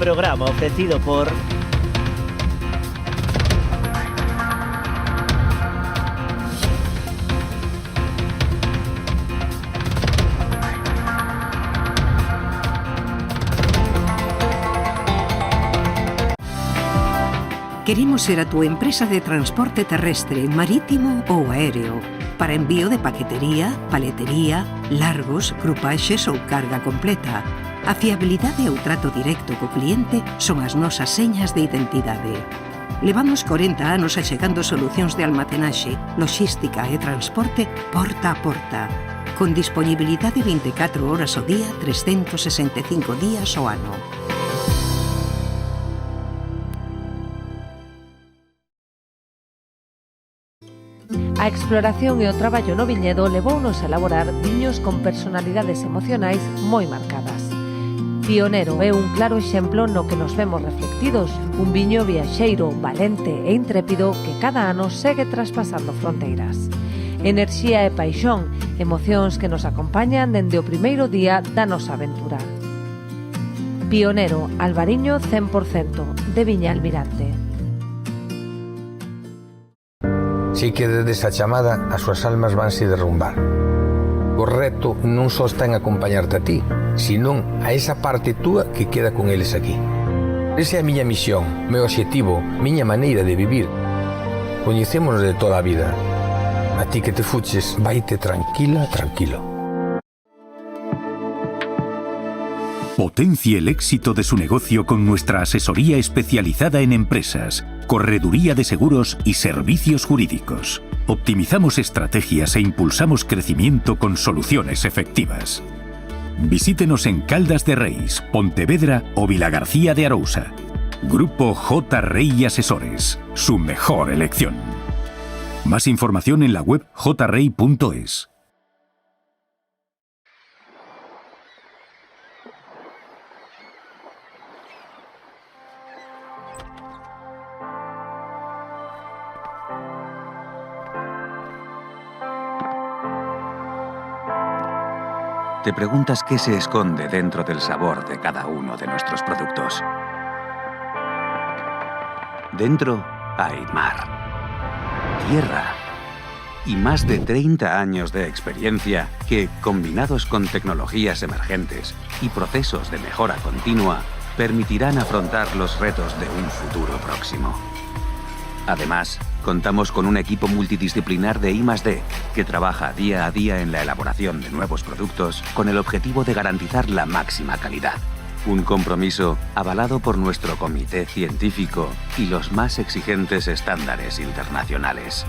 programa ofrecido por... Queremos ser a túa empresa de transporte terrestre, marítimo ou aéreo para envío de paquetería, paletería, largos, grupaxes ou carga completa. A fiabilidade e o trato directo co cliente son as nosas señas de identidade. Levamos 40 anos achegando solucións de almacenaxe, logística e transporte porta a porta, con disponibilidade 24 horas ao día, 365 días ao ano. A exploración e o traballo no viñedo levounos a elaborar viños con personalidades emocionais moi marcadas. Pionero é un claro exemplo no que nos vemos reflectidos, un viño viaxeiro, valente e intrépido que cada ano segue traspasando fronteiras. Enerxía e paixón, emocións que nos acompañan dende o primeiro día da nosa aventura. Pionero, Albariño 100%, de Viña Almirante. Si quededes a chamada, as súas almas vanse derrumbar. O reto non só está en acompañarte a ti, senón a esa parte túa que queda con eles aquí. Esa é a miña misión, meu obxectivo, miña maneira de vivir. Coñecémonos de toda a vida. A ti que te fuches, vaite tranquila, tranquilo. Potencie el éxito de su negocio con nuestra asesoría especializada en empresas, correduría de seguros y servicios jurídicos. Optimizamos estrategias e impulsamos crecimiento con soluciones efectivas. Visítenos en Caldas de Reis, Pontevedra o Vilagarcía de Arousa. Grupo J. Rey Asesores, su mejor elección. Más información en la web jrey.es. ¿Te preguntas qué se esconde dentro del sabor de cada uno de nuestros productos? Dentro hay mar, tierra y más de 30 años de experiencia que, combinados con tecnologías emergentes y procesos de mejora continua, permitirán afrontar los retos de un futuro próximo. Además, contamos con un equipo multidisciplinar de I+D que trabaja día a día en la elaboración de nuevos productos con el objetivo de garantizar la máxima calidad. Un compromiso avalado por nuestro comité científico y los más exigentes estándares internacionales.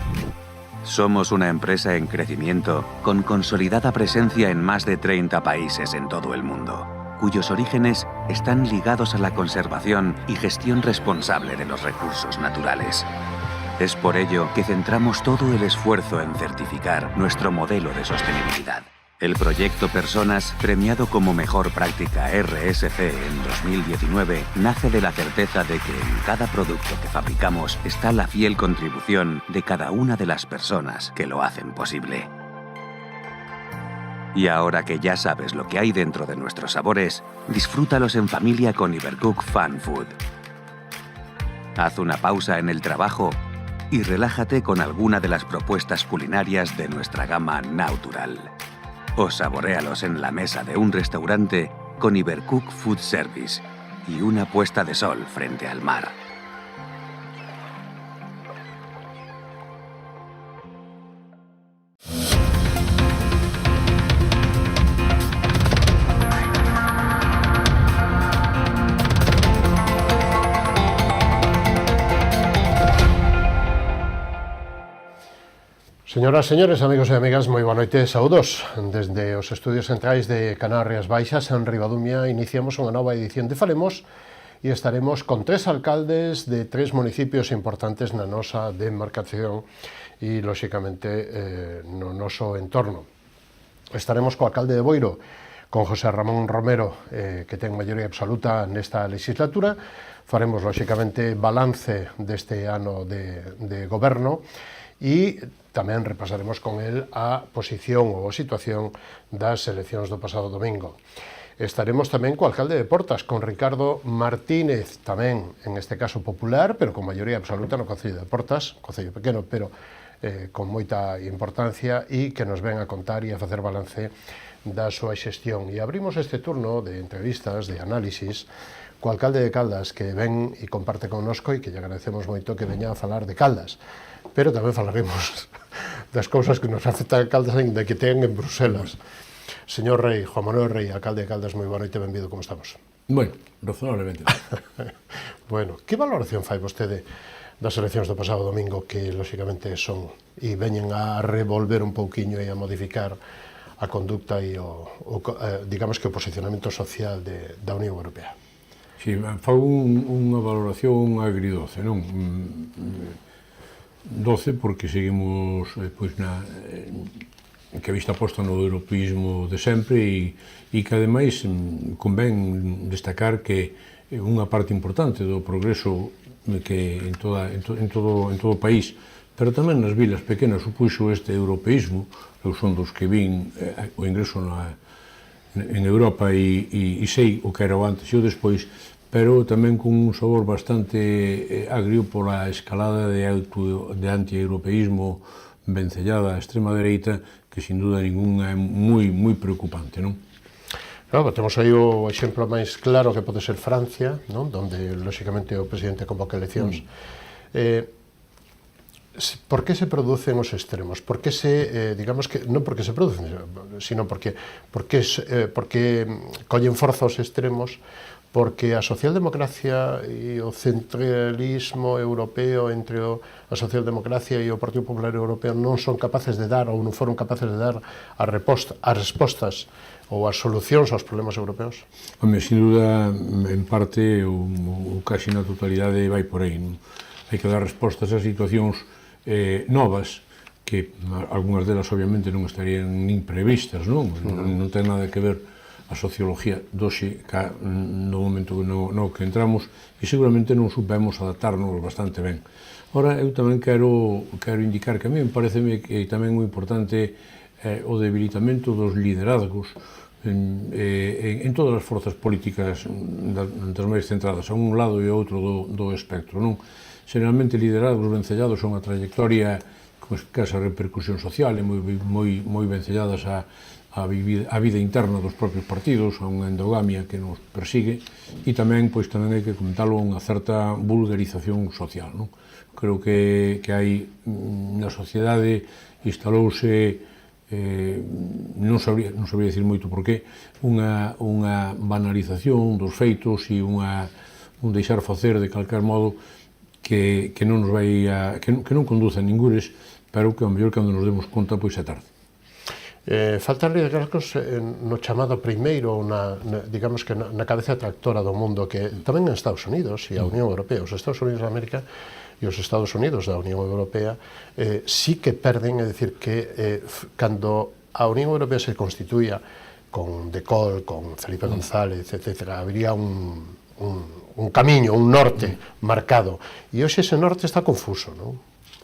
Somos una empresa en crecimiento con consolidada presencia en más de 30 países en todo el mundo, cuyos orígenes están ligados a la conservación y gestión responsable de los recursos naturales. Es por ello que centramos todo el esfuerzo en certificar nuestro modelo de sostenibilidad. El proyecto Personas, premiado como Mejor Práctica RSC en 2019, nace de la certeza de que en cada producto que fabricamos está la fiel contribución de cada una de las personas que lo hacen posible. Y ahora que ya sabes lo que hay dentro de nuestros sabores, disfrútalos en familia con Ibercook Fun Food. Haz una pausa en el trabajo y relájate con alguna de las propuestas culinarias de nuestra gama Natural. O saboréalos en la mesa de un restaurante con Ibercook Food Service y una puesta de sol frente al mar. Señoras, señores, amigos e amigas, moi boa noite, saúdos. Desde os estudios centrais de Canarias Baixas, en Ribadumia, iniciamos unha nova edición de Falemos e estaremos con 3 alcaldes de 3 municipios importantes na nosa demarcación e, lóxicamente, no noso entorno. Estaremos co alcalde de Boiro, con José Ramón Romero, que ten maioría absoluta nesta legislatura. Faremos, lóxicamente, balance deste ano de goberno e tamén repasaremos con el a posición ou a situación das eleccións do pasado domingo. Estaremos tamén co alcalde de Portas, con Ricardo Martínez, tamén, en este caso popular, pero con maioría absoluta no Concello de Portas, concello pequeno, pero con moita importancia, e que nos ven a contar e a facer balance da súa xestión. E abrimos este turno de entrevistas, de análisis, co alcalde de Caldas, que ven e comparte connosco, e que lle agradecemos moito que veña a falar de Caldas. Pero tamén falaremos das cousas que nos afectan a Caldas ainda que ten en Bruselas. Señor Rei, Juan Manuel Rei, alcalde de Caldas, moi boa noite, benvido, como estamos? Bueno, razonablemente. Bueno, que valoración fai vostede das eleccións do pasado domingo, que lóxicamente son e veñen a revolver un pouquiño e a modificar a conducta e digamos que o posicionamento social da Unión Europea? Si, fago unha valoración agridoce, non? Doce porque seguimos pois que a vista posta no europeísmo de sempre e que ademais convén destacar que unha parte importante do progreso que en todo o país, pero tamén nas vilas pequenas supuxo este europeísmo. Eu son dos que vin o ingreso en Europa e sei o que era o antes e o despois, pero tamén con un sabor bastante agrio pola escalada de anti-europeísmo vencellada á extrema dereita, que sin duda ninguna é moi preocupante, non? Claro, temos aí o exemplo máis claro que pode ser Francia, non? Donde, lóxicamente, o presidente convoca eleccións. Por que se producen os extremos? Por que se, digamos que, non porque se producen, sino porque collen forza os extremos, porque a socialdemocracia e o centralismo europeo entre a socialdemocracia e o Partido Popular Europeo non son capaces de dar, ou non foron capaces de dar as respostas ou as solucións aos problemas europeos? Home, sin duda, en parte, ou casi na totalidade vai por aí, non? Hai que dar respostas a situacións novas, que algunhas delas obviamente non estarían nin previstas, non? Non ten nada que ver a sociología doxe no momento no que entramos, e seguramente non supemos adaptarnos bastante ben. Ora, eu tamén quero indicar que a mí me parece que tamén moi importante o debilitamento dos liderazgos en todas as forzas políticas das máis centradas a un lado e ao outro do espectro, non? Generalmente liderazgos vencellados son a trayectoria con escasa repercusión social e moi vencelladas a vida interna dos propios partidos, a unha endogamia que nos persigue, e tamén hai que comentalo unha certa vulgarización social, non? Creo que hai na sociedade instalouse, non sabría dicir moito por qué, unha banalización dos feitos e un deixar facer de calquer modo que non nos vai que non conduce a ningures, pero que ao mellor cando nos demos conta pois é tarde. Faltan liderazgos no chamado primeiro, digamos que na cabeza tractora do mundo, que tamén en Estados Unidos e a Unión Europea, os Estados Unidos da América e os Estados Unidos da Unión Europea sí que perden, é dicir, que cando a Unión Europea se constituía con De Gaulle, con Felipe González, etc., habría un camiño, un norte marcado, e hoxe ese norte está confuso, non?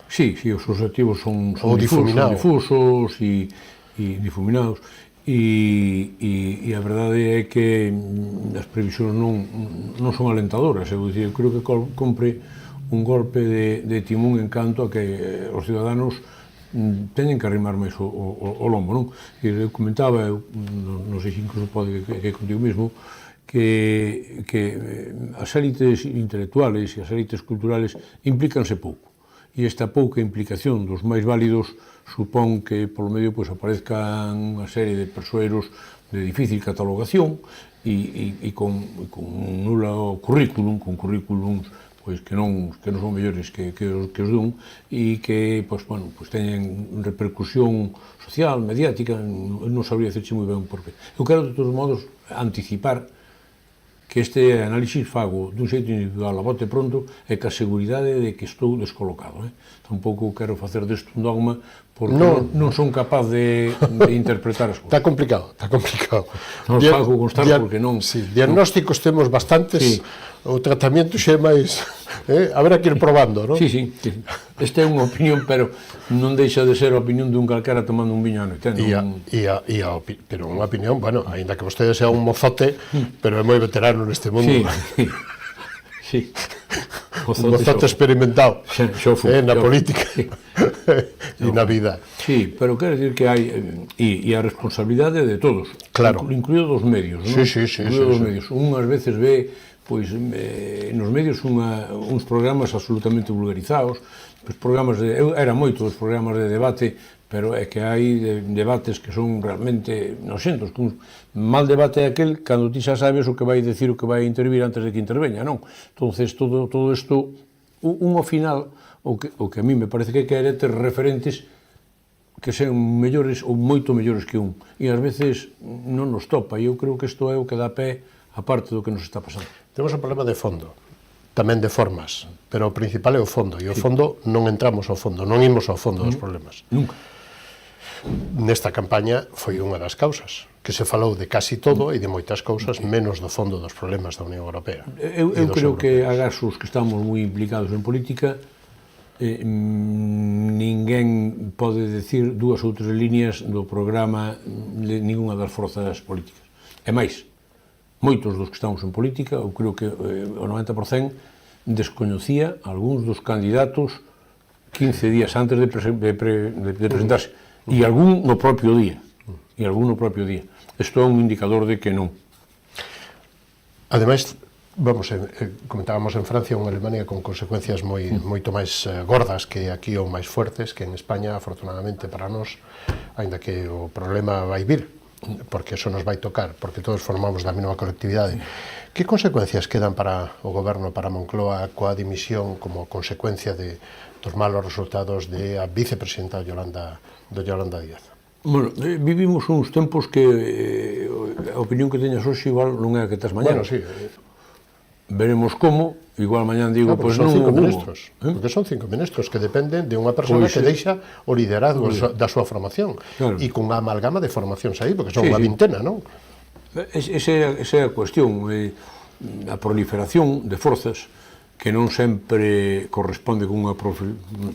Sí, os objetivos son difusos e difuminados, e a verdade é que as previsións non son alentadoras. Eu creo que compre un golpe de timón en canto a que os ciudadanos teñen que arrimar máis o lombo, non? Eu comentaba, non sei se incluso pode que contigo mesmo, que as élites intelectuales e as élites culturales implícanse pouco, e esta pouca implicación dos máis válidos supón que polo medio aparezcan unha serie de persoeiros de difícil catalogación e con nulo currículum, con currículums que non son mellores que os dun, e que teñen repercusión social, mediática, non sabría dicirche moi ben por qué. Eu quero, de todos modos, anticipar que este análisis fago dun xeito individual a bote pronto e ca seguridade de que estou descolocado. Tampouco quero facer desto un dogma, porque non son capaz de interpretar as cousas. Está complicado, está complicado. Non os fago constar porque non... Sí, diagnósticos temos bastantes, o tratamento xa é máis... haberá que ir probando, non? Sí. Esta é unha opinión, pero non deixa de ser a opinión dun calquera tomando un viño á noite. Pero unha opinión, bueno, aínda que vostede sea un mozote, pero é moi veterano neste mundo. Sí. Un mozote experimentado na política e na vida. Sí, pero quero dicir que hai e a responsabilidade de todos, claro, incluído dos medios, non? Incluído dos medios. Unhas veces ve pois nos medios uns programas absolutamente vulgarizados, programas era moito dos programas de debate, pero é que hai debates que son realmente noxentos, que un mal debate é aquel cando ti xa sabes o que vai dicir, o que vai intervir antes de que interveña, non? Entonces, todo isto, ao final, o que a mí me parece que quere ter referentes que sean mellores ou moito mellores que un, e ás veces non nos topa, e eu creo que isto é o que dá pé a parte do que nos está pasando. Temos un problema de fondo, tamén de formas, pero o principal é o fondo, e o fondo non entramos ao fondo, non imos ao fondo dos problemas. Nunca. Nesta campaña foi unha das causas, que se falou de casi todo e de moitas cousas, menos do fondo dos problemas da Unión Europea. Eu creo que agás os que estamos moi implicados en política, ninguén pode decir dúas ou tres líneas do programa de ninguna das forzas políticas. E máis, moitos dos que estamos en política, eu creo que o 90% descoñecía algúns dos candidatos 15 días antes de presentarse. E algún no propio día. Isto é un indicador de que non. Ademais, comentábamos en Francia unha Alemania con consecuencias moito máis gordas que aquí ou máis fuertes que en España, afortunadamente para nós, aínda que o problema vai vir, porque eso nos vai tocar, porque todos formamos da mesma colectividade. Que consecuencias quedan para o goberno, para Moncloa, coa dimisión como consecuencia dos malos resultados da vicepresidenta Yolanda Díaz? Bueno, vivimos uns tempos que a opinión que teñas hoxe igual non é a que tes mañana. Bueno, sí. Veremos como, igual mañán digo, pois non o hubo. Porque son 5 ministros que dependen de unha persona que deixa o liderazgo da súa formación. E con unha amalgama de formacións aí, porque son unha vintena, non? Esa é a cuestión, a proliferación de forzas que non sempre corresponde con unha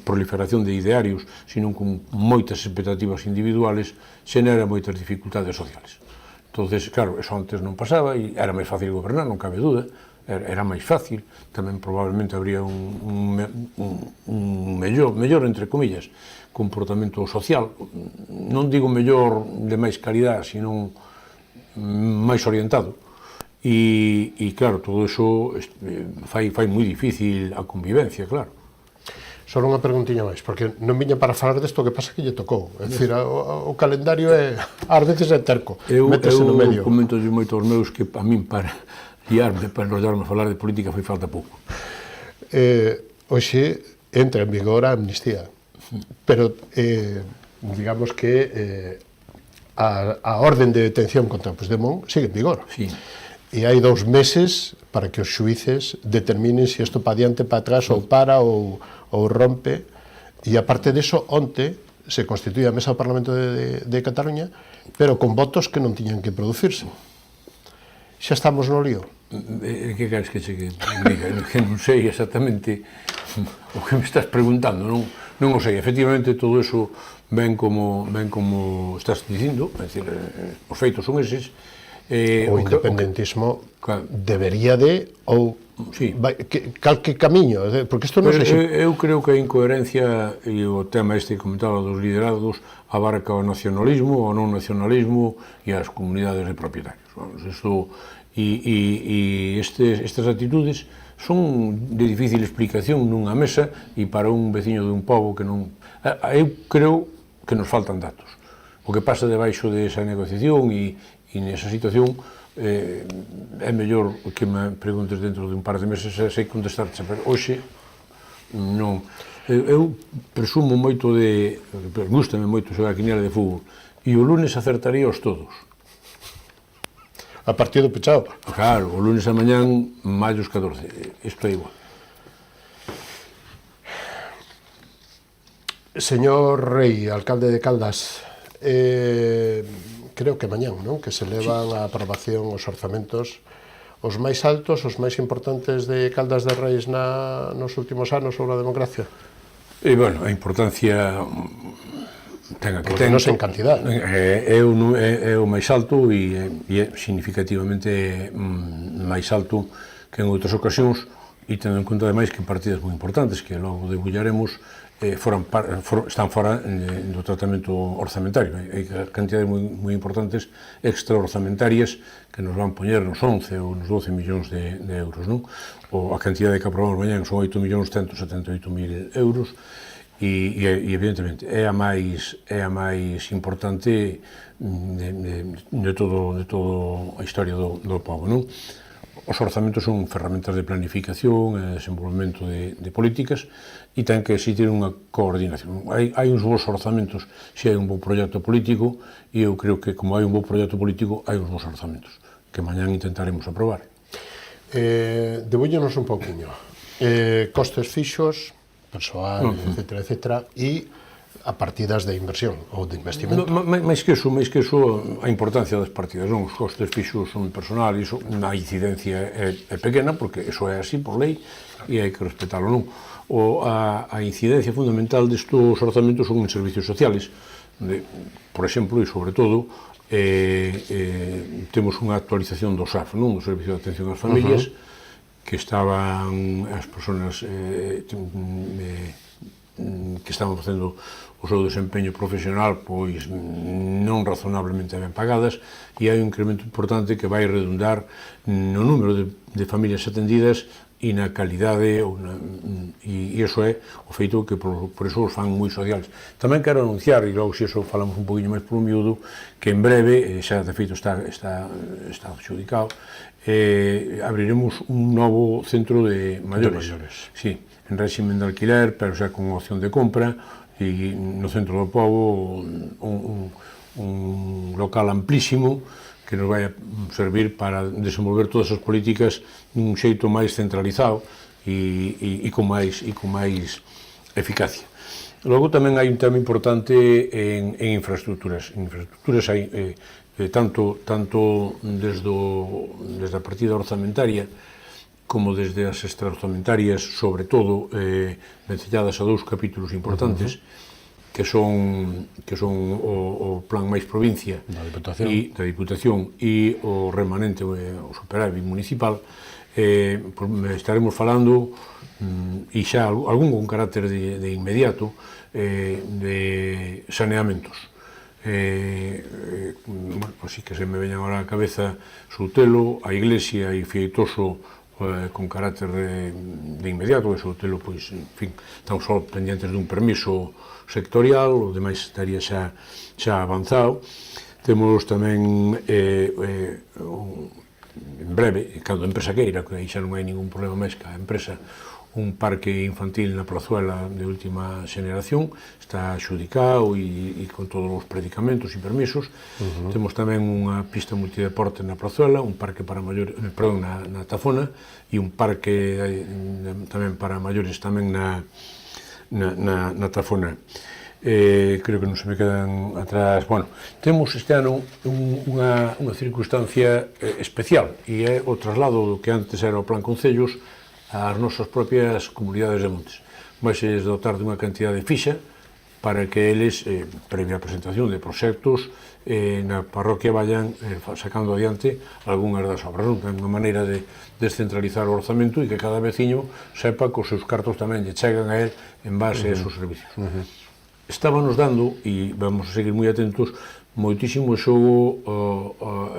proliferación de idearios, sino con moitas expectativas individuales, xenera moitas dificultades sociales. Entonces, claro, eso antes non pasaba e era máis fácil gobernar, non cabe dúda, era máis fácil, tamén probablemente habría un mellor, entre comillas, comportamento social, non digo mellor de máis calidad, sino máis orientado. E claro, todo iso fai moi difícil a convivencia, claro. Só unha preguntiña máis, porque non viña para falar desto, que pasa que lle tocou. É dicir, o calendario ás veces é terco, métese no medio. Eu comento moito aos meus que a min para guiarme, para enrollarme a falar de política foi falta pouco. Hoxe entra en vigor a amnistía, pero digamos que a orden de detención contra Puigdemont sigue en vigor. Sí. E hai 2 meses para que os xuíces determinen se isto pa diante, pa atrás, ou para, ou rompe. E aparte deso, onte se constituía a mesa do Parlamento de Cataluña, pero con votos que non tiñan que producirse. Xa estamos no lío. Que queres que che diga? Que non sei exactamente o que me estás preguntando, non o sei. Efectivamente, todo eso ven como estás dicindo, é dicir, os feitos son eses. O independentismo debería de, ou calque camiño, porque isto non sei. Eu creo que a incoherencia e o tema este que comentaba dos liderados abarca o nacionalismo, o non nacionalismo e as comunidades de propietarios. Estas actitudes son de difícil explicación nunha mesa e para un veciño de un pobo que non... Eu creo que nos faltan datos. O que pasa debaixo desa negociación e nesa situación é mellor que me preguntes dentro de un par de meses e sei contestarte, pero hoxe non. Eu presumo moito gústame moito xogar a quiniela de fútbol e o lunes acertaríaos todos. A partido pechado. Claro, o lunes a mañán mallos 14, isto é igual. Señor Rei, alcalde de Caldas, creo que mañán, non? Que se levan a aprobación os orzamentos os máis altos, os máis importantes de Caldas de Reis nos últimos anos sobre a democracia. E, bueno, a importancia ten a que ten. Non en cantidad. É o máis alto e é significativamente máis alto que en outras ocasións, e tendo en conta, ademais, que partidas moi importantes, que logo debullaremos, están fora do tratamento orzamentario. Hai cantidades moi importantes extraorzamentarias que nos van poñer nos 11 ou nos 12 millóns de euros, non? A cantidade que aprobamos mañán son 8.178.000 euros e evidentemente é a máis importante de todo a historia do pobo, non? Os orzamentos son ferramentas de planificación e desenvolvemento de políticas e ten que existir unha coordinación. Hai uns bons orzamentos se hai un bon proxecto político e eu creo que como hai un bon proxecto político hai uns bons orzamentos que mañán intentaremos aprobar. Debúllenos un pouquiño. Costes fixos, persoal, etcétera, e a partidas de inversión ou de investimento. Mais que eso, a importancia das partidas, non? Os costes fixos son personal e iso, a incidencia é pequena, porque iso é así por lei e hai que respetarlo, non? A incidencia fundamental destos orzamentos son en servicios sociales, onde, por exemplo, e sobre todo, temos unha actualización do SAF, non? Do Servicio de Atención ás Familias, que estaban as persoas que estaban facendo o seu desempeño profesional pois non razonablemente ben pagadas, e hai un incremento importante que vai redundar no número de familias atendidas e na calidade, e iso é o feito que por iso os fan moi sociales. Tamén quero anunciar, e logo se iso falamos un poquinho máis polo miúdo, que en breve, xa de feito está adxudicado, abriremos un novo centro de maiores. Sí, en régimen de alquiler, pero xa con opción de compra, e no centro do pobo un local amplísimo que nos vai a servir para desenvolver todas as políticas dun xeito máis centralizado e con máis eficacia. Logo tamén hai un tema importante en infraestructuras. En infraestructuras hai tanto desde a partida orzamentaria como desde as extraorzamentarias, sobre todo vencelladas a dous capítulos importantes, que son o plan máis provincia da Diputación e o remanente, o superávit municipal. Estaremos falando, e xa algún con carácter de inmediato, de saneamentos. Así que se me veñan ahora á cabeza Soutelo, a Iglesia e Feitoso con carácter de inmediato, que Soutelo, pois, en fin, estamos só pendientes dun permiso sectorial, o demais estaría xa avanzado. Temos tamén, en breve, cando a empresa queira, que aí xa non hai ningún problema máis que a empresa, un parque infantil na Prazuela de última xeneración, está adxudicado e con todos os predicamentos e permisos. Temos tamén unha pista multideporte na Prazuela, un parque para maiores, perdón, na Tafona, e un parque tamén para maiores tamén na Tafona. Creo que non se me quedan atrás. Bueno, temos este ano unha circunstancia especial, e é o traslado do que antes era o Plan Concellos ás nosas propias comunidades de montes. Vaise dotar dunha cantidade fixa para que eles, previa presentación de proxectos, na parroquia vayan sacando adiante algunhas das obras. Non ten unha maneira de descentralizar o orzamento e que cada veciño sepa que os seus cartos tamén lle chegan a él en base a esos servicios. Estábanos dando, e vamos a seguir moi atentos, moitísimo xogo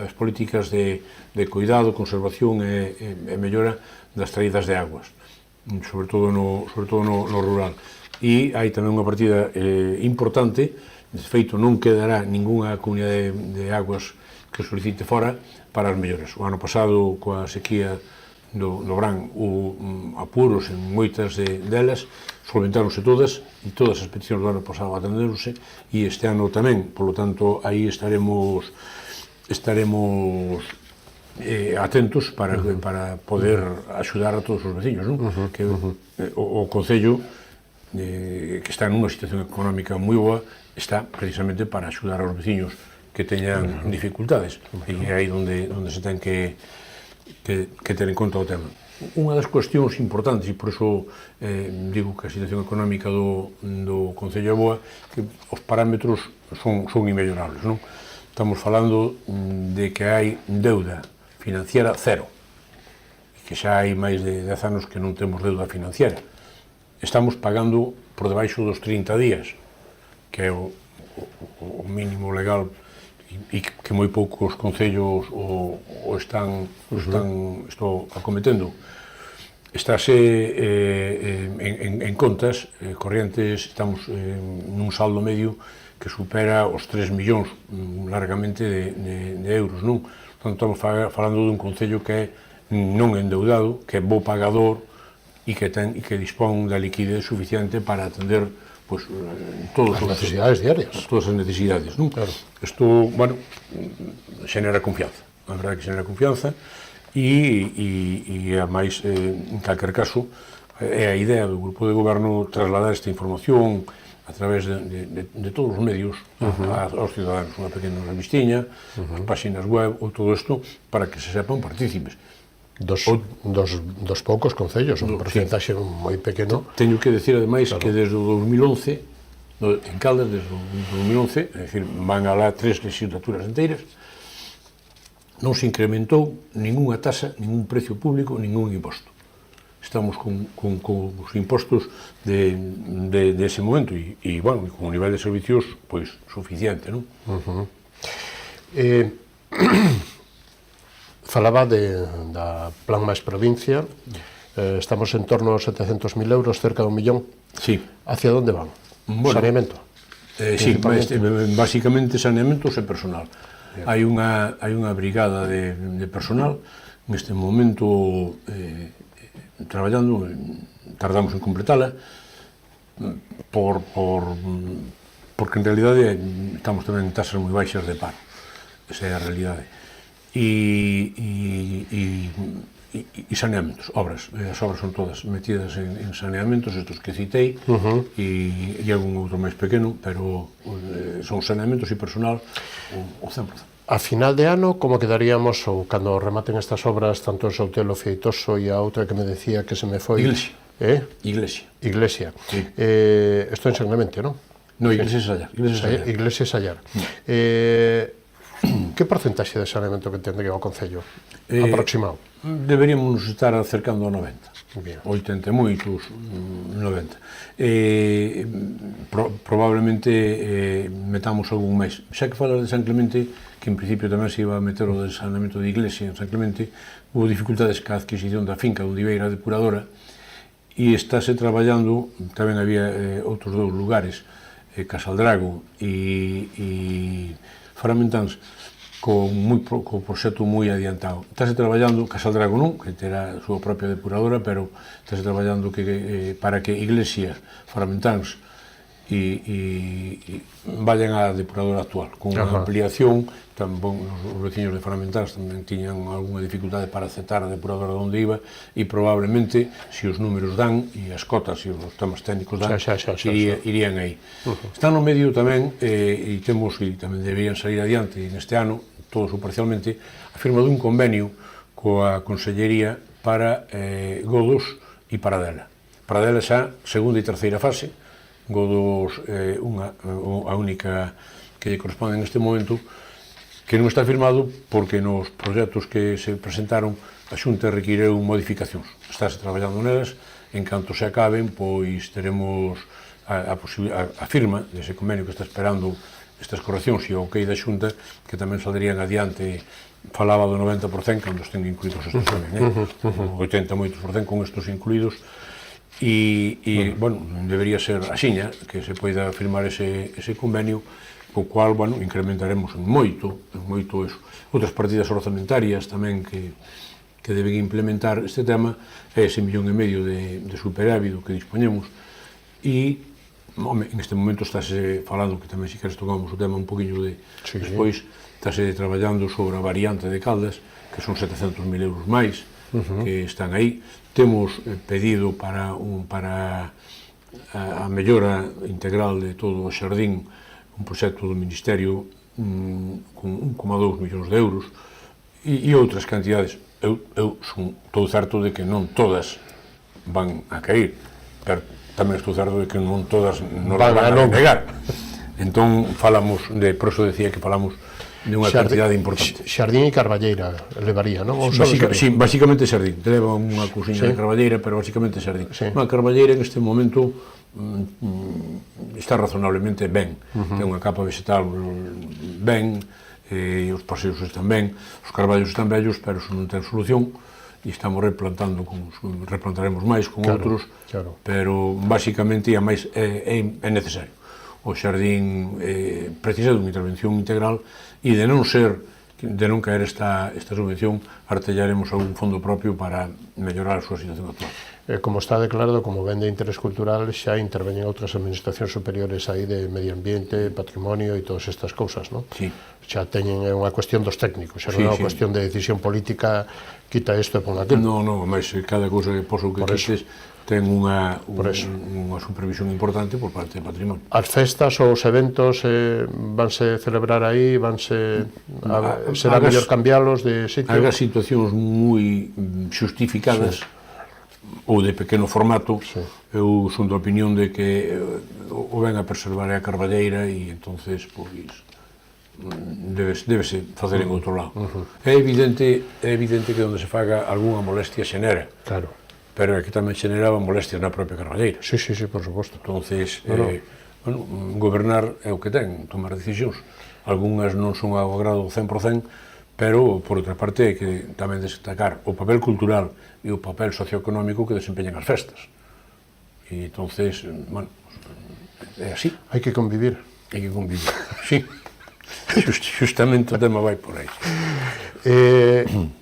as políticas de cuidado, conservación e mellora das traídas de aguas, sobre todo no rural. E hai tamén unha partida importante, de feito non quedará ningunha comunidade de aguas que solicite fora para as melloras. O ano pasado, coa sequía do verán, apuros en moitas delas, solventáronse todas, e todas as peticións do ano pasado atenderonse, e este ano tamén, polo tanto, aí estaremos atentos para poder axudar a todos os veciños, non? Que o Concello que está nunha situación económica moi boa, está precisamente para axudar aos veciños que teñan dificultades, e é aí onde se ten que ter en conta o tema. Unha das cuestións importantes, e por iso digo que a situación económica do Concello é boa, que os parámetros son inmellorables, non? Estamos falando de que hai deuda financiera cero, e que xa hai máis de 10 anos que non temos deuda financiera. Estamos pagando por debaixo dos 30 días, que é o mínimo legal, e que moi poucos concellos o están acometendo. Estáse en contas corrientes, estamos nun saldo medio que supera os 3 millóns largamente de euros, non? Portanto, estamos falando dun concello que é non endeudado, que é bo pagador e que dispón da liquidez suficiente para atender todas as necesidades diarias. Todas as necesidades, non? Claro. Isto, bueno, xenera confianza. A verdade que xenera confianza e a máis, en calquer caso, é a idea do grupo de goberno trasladar esta información a través de todos os medios aos ciudadanos, unha pequena revistiña, as páxinas web ou todo isto, para que se sepan partícipes. Dos poucos concellos, un porcentaxe moi pequeno. Teño que decir, ademais, que desde o 2011, en Caldas, desde o 2011, é dicir, van alá 3 legislaturas enteiras, non se incrementou ningunha tasa, ningún precio público, ningún imposto. Estamos con os impostos de ese momento e, bueno, con un nivel de servicios, pois, suficiente, non? Falaba da Plan Máis Provincia, estamos en torno aos 700.000 euros, cerca de 1 millón. Sí. Hacia onde van? Saneamento? Sí, basicamente saneamentos e personal. Hai unha brigada de personal, neste momento traballando, tardamos en completala, porque en realidade estamos tamén en tasas moi baixas de paro. Esa é a realidade. E saneamentos, obras. As obras son todas metidas en saneamentos, estos que citei, e algún outro máis pequeno, pero son saneamentos e personal o 100%. A final de ano, como quedaríamos, ou cando rematen estas obras, tanto en Soutelo Feitoso e a outra que me decía que se me foi... Iglesia. Iglesia. Sí. Isto en Sanamente, non? No, Iglesia Sallar. Iglesia Sallar. Que porcentaxe de saneamento que tendría o Concello aproximado? Deberíamos estar acercando a 90. Bien. 80 moitos, 90. Probablemente metamos algún máis. Xa que falas de San Clemente, que en principio tamén se iba a meter o de saneamento de Iglesia en San Clemente, houve dificultades ca adquisición da finca onde iba a ir a depuradora, e estáse traballando, tamén había outros 2 lugares, Casaldrago e Framentáns, co proxecto moi adiantado. Estáse traballando, Casaldrago non, que terá a súa propia depuradora, pero estáse traballando para que Iglesia, Framentáns e vayan á depuradora actual, con unha ampliación. Tamén os veciños de Framentáns tamén tiñan algunha dificultade para aceptar a depuradora onde iba, e probablemente, se os números dan, e as cotas e os temas técnicos dan, irían aí. Están no medio tamén, e tamén deberían salir adiante neste ano, todos ou parcialmente, a firma dun convenio coa Consellería para Godos e Paradela. Paradela xa segunda e terceira fase, Godos a única que lle corresponde neste momento, que non está firmado porque nos proxectos que se presentaron a Xunta requireu modificacións. Estáse traballando nelas, en canto se acaben, pois teremos a firma dese convenio que está esperando estas correccións e o ok da Xunta, que tamén saldrían adiante. Falaba do 90% cando estén incluídos estes tamén, o 80% con estes incluídos, e, bueno, debería ser axiña que se poida firmar ese convenio, co cual, bueno, incrementaremos moito eso. Outras partidas orzamentarias tamén que deben implementar este tema, é ese 1,5 millón de superávit que dispoñemos, e en este momento estáse falando, que tamén se queres tocamos o tema un poquinho despois, estáse traballando sobre a variante de Caldas, que son 700.000 euros máis, que están aí. Temos pedido para a mellora integral de todo o xardín, un proxecto do Ministerio con 1,2 millóns de euros e outras cantidades. Eu son todo certo de que non todas van a cair, pero tamén estou certo de que non todas nos van a negar. Entón, por eso decía que falamos de unha cantidade importante. Xardín e Carballeira levaría, non? Sí, basicamente xardín. Leva unha cousiña de Carballeira, pero basicamente xardín. A Carballeira en este momento está razonablemente ben. Ten unha capa vegetal ben, e os paseos están ben, os carballos están vellos, pero eso non ten solución, e estamos replantaremos máis con outros, pero basicamente é necesario. O xardín precisa dunha intervención integral e de non caer esta subvención, artellaremos algún fondo propio para mellorar a súa situación actual. Como está declarado como ben de interés cultural, xa interveñen outras administracións superiores aí de medio ambiente, patrimonio e todas estas cousas, non? Sí. Xa teñen unha cuestión dos técnicos, xa non é unha cuestión de decisión política, quita isto e pon aquilo. Non, mas cada cousa que poso que quites ten unha supervisión importante por parte do patrimonio. As festas ou os eventos vanse celebrar aí, será mellor cambialos de sitio? Haga situacións moi xustificadas ou de pequeno formato, eu son da opinión de que o ven a preservar a Carballeira e entonces debese facer en outro lado. É evidente que onde se faga algunha molestia xenera, pero é que tamén xeneraba molestias na propia Carballeira. Sí, por suposto. Entonces, gobernar é o que ten, tomar decisións. Algúnas non son ao agrado 100%, pero, por outra parte, hai que tamén destacar o papel cultural e o papel socioeconómico que desempeñan as festas. E, entonces, bueno, é así. Hai que convivir. Hai que convivir, sí. Justamente o tema vai por aí.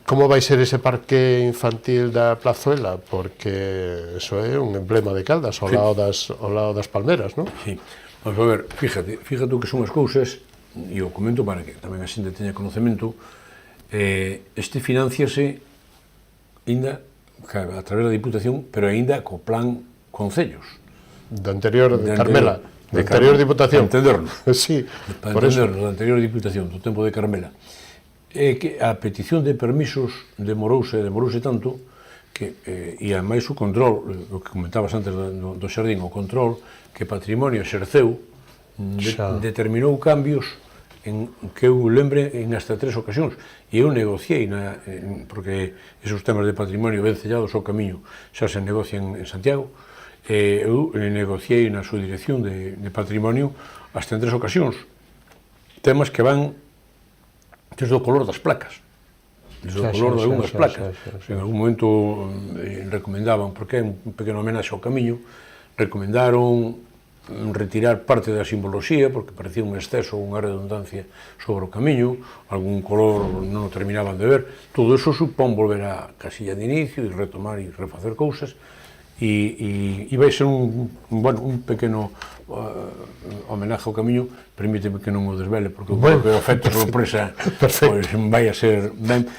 Como vai ser ese parque infantil da Plazuela? Porque eso é un emblema de Caldas, ao lado das palmeras, non? Sí. Vamos a ver, fíjate que son as cousas, e o comento para que tamén a xente teña conocemento, este financiase ainda a través da Diputación, pero ainda co plan Concellos. Da anterior de Carmela. Da anterior Diputación. Para entendernos. Sí, por eso. Da anterior Diputación, do tempo de Carmela. É que a petición de permisos demorouse tanto que, e ademais o control, o que comentabas antes do xardín, o control que Patrimonio exerceu, determinou cambios que eu lembre en hasta 3 ocasións, e eu negociei, porque esos temas de patrimonio ben sellados ao camiño xa se negocian en Santiago, eu negociei na súa dirección de patrimonio hasta en 3 ocasións, temas que van desde o color das placas, desde o color de algunhas placas. En algún momento recomendaban, porque é un pequeno homenaxe ao camiño, recomendaron retirar parte da simboloxía, porque parecía un exceso ou unha redundancia sobre o camiño, algún color non o terminaban de ver. Todo iso supón volver á casilla de inicio e retomar e refacer cousas, e vai ser un pequeno homenaje ao camiño. Permíteme que non o desvele, porque o efecto sorpresa vai a ser ben,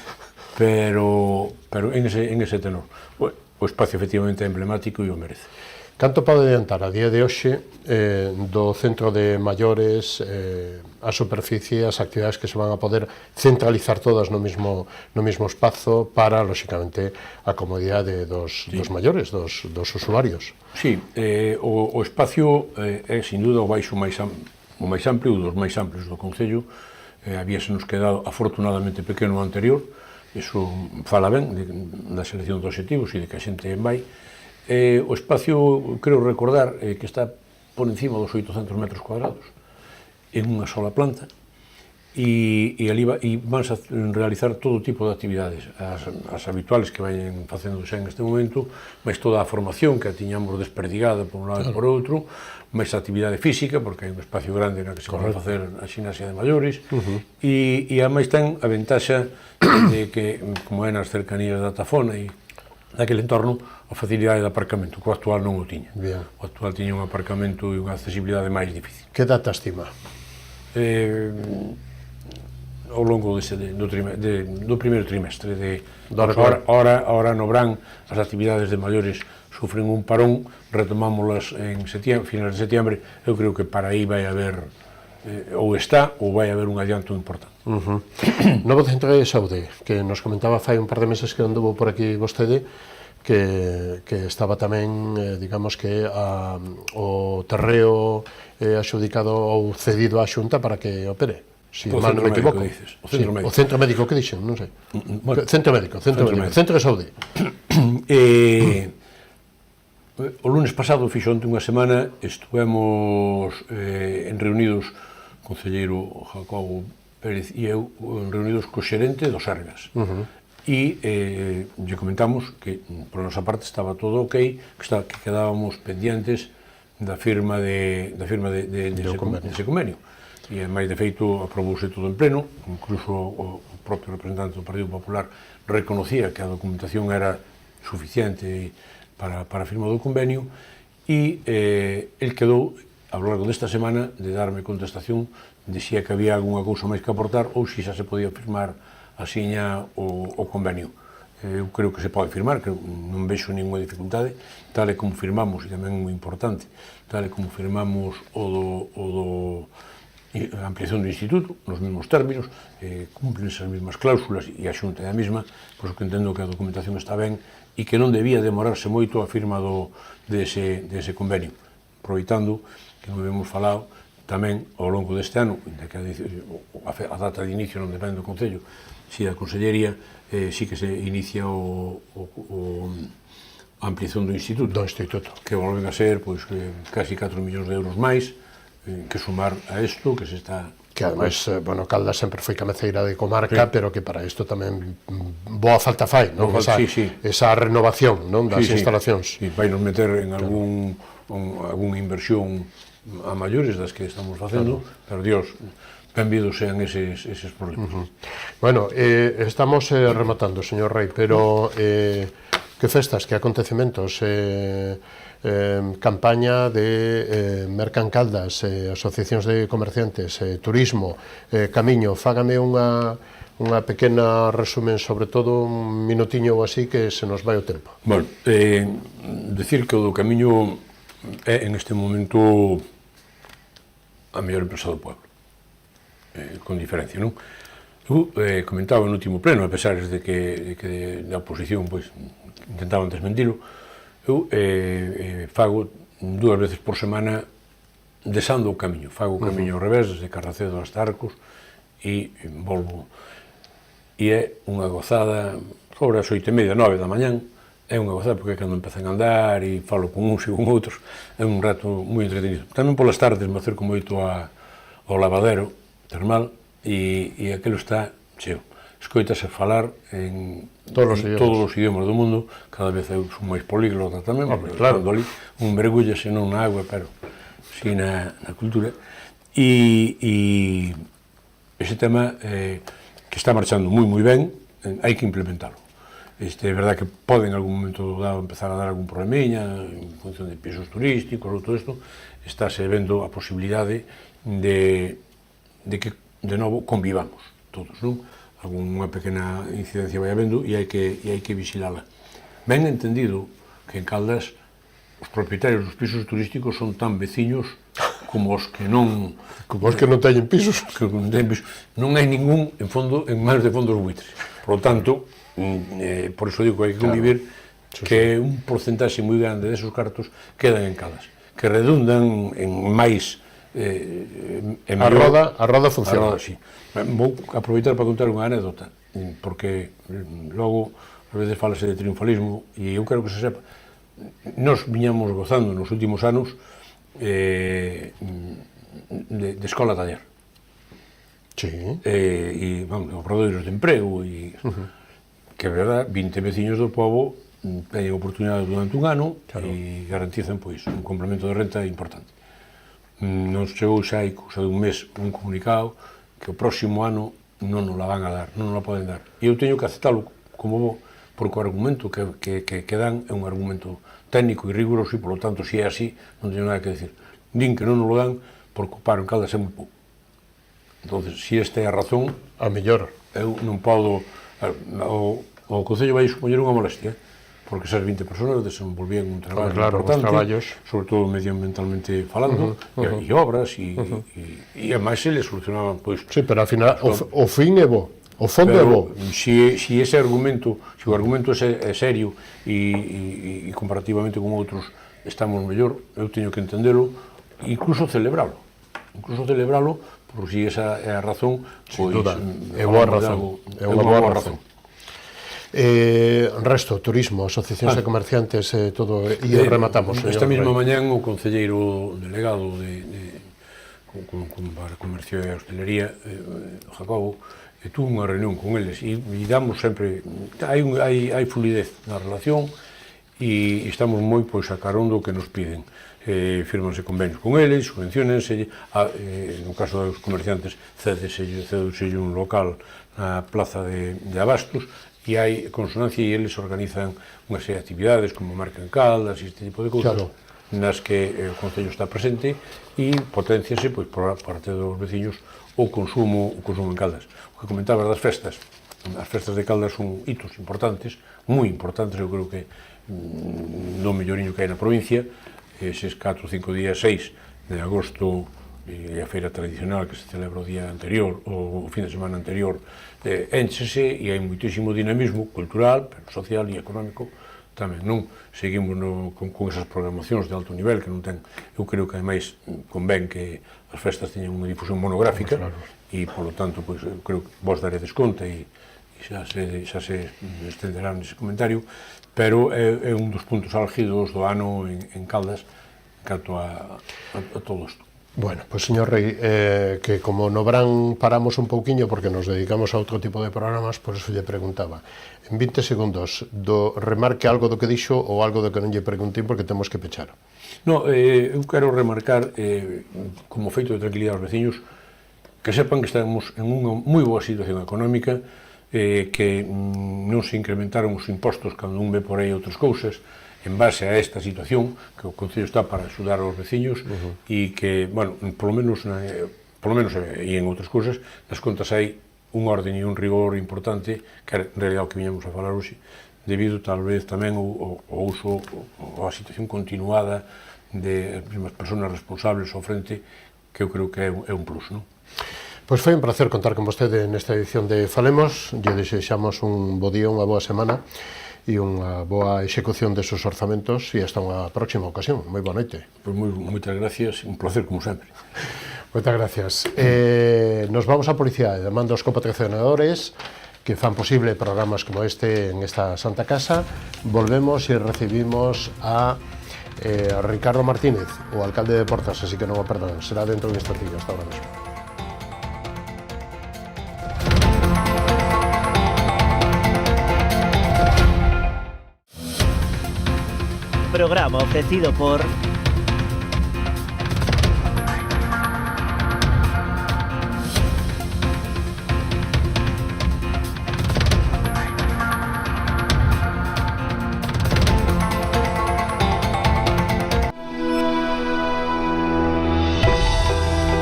pero en ese tenor. O espacio efectivamente é emblemático e o merece. Canto pode adiantar a día de hoxe do centro de maiores, a superficie, as actividades que se van a poder centralizar todas no mismo espazo para, lóxicamente, a comodidade dos maiores, dos usuarios? Sí, o espacio é, sin duda, o máis amplio, dos máis amplios do Concello. Habíase nos quedado afortunadamente pequeno o anterior, iso fala ben da selección dos obxectivos e de que a xente vai. O espacio, creo recordar, que está por encima dos 800 metros cuadrados, en unha sola planta, e van a realizar todo tipo de actividades, as habituales que vayan facendo xa en este momento, máis toda a formación que a tiñamos desperdigada por un lado e por outro, máis a actividade física, porque hai un espacio grande na que se pode facer a ximnasia de maiores, e ademais ten a ventaxa de que, como é nas cercanías da Tafona e daquele entorno, a facilidade de aparcamento, que o actual non o tiña. O actual tiña un aparcamento e unha accesibilidade máis difícil. Que data estima? Ao longo do primeiro trimestre. Ahora no verán as actividades de maiores sufren un parón, retomámolas en finales de setiembre. Eu creo que para aí vai haber, ou está, ou vai haber un adianto importante. Novo centro de saúde, que nos comentaba fai un par de meses que anduvo por aquí vostede, que estaba tamén, digamos que o terreo axudicado ou cedido á Xunta para que opere. Si mal non me equivoco. O centro médico, que dixen? Non sei. Centro médico, centro de saúde. O lunes pasado, fixo onte unha semana, estuvemos reunidos, o concelleiro Jacobo Pérez e eu, reunidos co xerente do Sergas. E lle comentamos que, por a nosa parte, estaba todo ok, que quedábamos pendientes da firma dese convenio. E, máis de feito, aprobouse todo en pleno, incluso o propio representante do Partido Popular reconocía que a documentación era suficiente para a firma do convenio, e el quedou, ao longo desta semana, de darme contestación de se que había algunha cousa máis que aportar ou se xa se podía firmar asiña o convenio. Eu creo que se pode firmar, que non vexo ninguna dificultade, tal e como firmamos, e tamén moi importante, tal e como firmamos a ampliación do instituto, nos mesmos términos, cumplen as mesmas cláusulas e a Xunta é a mesma, pois que entendo que a documentación está ben e que non debía demorarse moito a firma dese convenio, aproveitando que non hemos falado tamén ao longo deste ano, que a data de inicio non depende do Concello, si a Consellería si que se inicia a ampliación do Instituto, que volven a ser casi 4 millóns de euros máis, que sumar a isto, que se está... Que ademais, Caldas sempre foi cabeceira de comarca, pero que para isto tamén boa falta fai, non? Esa renovación das instalacións. Vai nos meter en algunha inversión a maiores das que estamos facendo, pero Dios... benvidos sean eses problemas. Bueno, estamos rematando, señor Rei, pero que festas, que acontecementos, campaña de Mercancaldas, asociacións de comerciantes, turismo, camiño, fágame unha pequena resumen, sobre todo un minutiño ou así, que se nos vai o tempo. Bueno, decir que o do camiño é en este momento a mellor empresa do pueblo. Con diferencia, non? Eu comentaba no último pleno, a pesar de que da oposición intentaban desmentilo, eu fago 2 veces por semana desando o camiño, fago o camiño ao revés, desde Carracedo hasta Arcos, e volvo. E é unha gozada, sobre as 8:30, 9 da mañán, é unha gozada porque é cando empezan a andar e falo con uns e con outros, é un rato moi entretenido. Tamén polas tardes me acerco moito ao lavadero termal e aquilo está cheo. Escoitase falar en todos os idiomas do mundo, cada vez eu son máis políglota tamén, claro, ali un mergullo senón na agua, pero si na cultura. E ese tema que está marchando moi ben, hai que implementalo. É verdad que pode en algún momento dado empezar a dar algún problemiña en función de pisos turísticos ou todo isto, estáse vendo a posibilidade de que, de novo, convivamos todos, non? Alguna pequena incidencia vai habendo e hai que vigilala. Ben entendido que en Caldas os propietarios dos pisos turísticos son tan veciños como os que non... Como os que non teñen pisos. Non hai ningún en manos de fondos buitres. Por lo tanto, por iso digo que hai que convivir, que un porcentaxe moi grande desos cartos quedan en Caldas, que redundan en máis... a roda funciona. Vou aproveitar para contar unha anécdota, porque logo a veces falase de triunfalismo e eu quero que se sepa, nos viñamos gozando nos últimos anos de escola taller, e obradoiros de emprego, e que é verdad, 20 veciños do pobo teñen oportunidade durante un ano e garantizan un complemento de renta importante. Nos chegou xa hai cousa dun mes un comunicado que o próximo ano non nos la van a dar, non nos la poden dar. E eu teño que aceptalo como vou, porque o argumento que dan é un argumento técnico e riguroso e, polo tanto, se é así, non teño nada que decir. Din que non nos lo dan porque o paro en Caldas é moi pouco. Entón, se esta é a razón, a mellor, eu non podo... O Concello vai supoñer unha molestia, porque esas 20 personas desenvolvían un traballo importante, sobre todo medioambientalmente falando, e obras, e ademais eles solucionaban, pois... Sí, pero ao final, o fin é bo. O fondo é bo. Se ese argumento, se o argumento é serio e comparativamente con outros estamos mellor, eu teño que entendelo, incluso celebralo, por si esa é a razón, pois... É boa razón. É unha boa razón. Resto, turismo, asociacións de comerciantes, todo, e rematamos. Esta mesma mañán o concelleiro delegado para Comercio e Hostelería, Jacobo, tuve unha reunión con eles e damos sempre, hai fluidez na relación e estamos moi a carón do que nos piden. Firmanse convenios con eles, subvenciónense, no caso dos comerciantes cedeselle un local na plaza de Abastos e hai consonancia e eles organizan unha serie de actividades como Marca en Caldas e este tipo de cousas nas que o Concello está presente e potenciase por parte dos veciños o consumo en Caldas. O que comentabas das festas, as festas de Caldas son hitos importantes, moi importantes, eu creo que no melloriño que hai na provincia, eses 4 ou 5 días, 6 de agosto, e a feira tradicional que se celebra o día anterior, o fin de semana anterior, énchese e hai moitísimo dinamismo cultural, pero social e económico tamén, non? Seguimos con esas programacións de alto nivel que non ten, eu creo que ademais convén que as festas teñan unha difusión monográfica e, polo tanto, eu creo que vos daredes conta e xa se estenderá nese comentario, pero é un dos puntos álgidos do ano en Caldas canto a todo isto. Bueno, pois, señor Rei, que como no verán paramos un pouquiño porque nos dedicamos a outro tipo de programas, por eso lle preguntaba, en 20 segundos, remarque algo do que dixo ou algo do que non lle preguntei porque temos que pechar. No, eu quero remarcar, como feito de tranquilidade aos veciños, que sepan que estamos en unha moi boa situación económica, que non se incrementaron os impostos cando un ve por aí outras cousas, en base a esta situación, que o Concello está para axudar aos veciños e que, bueno, polo menos e en outras cousas, nas contas hai un orden e un rigor importante, que en realidad o que viñamos a falar hoxe, debido tal vez tamén ao uso ou a situación continuada de as mesmas persoas responsables ao frente, que eu creo que é un plus, non? Pois foi un placer contar con vostede nesta edición de Falemos, lle desexamos un bo día, unha boa semana e unha boa execución desos orzamentos e hasta unha próxima ocasión. Moi boa noite. Pois moitas gracias, un placer como sempre. Moitas gracias. Nos vamos a publicidade, demando aos copatrocinadores que fan posible programas como este en esta Santa Casa. Volvemos e recibimos a Ricardo Martínez, o alcalde de Portas, así que non o perdan, será dentro de un instantillo, hasta ahora mismo. Programa ofrecido por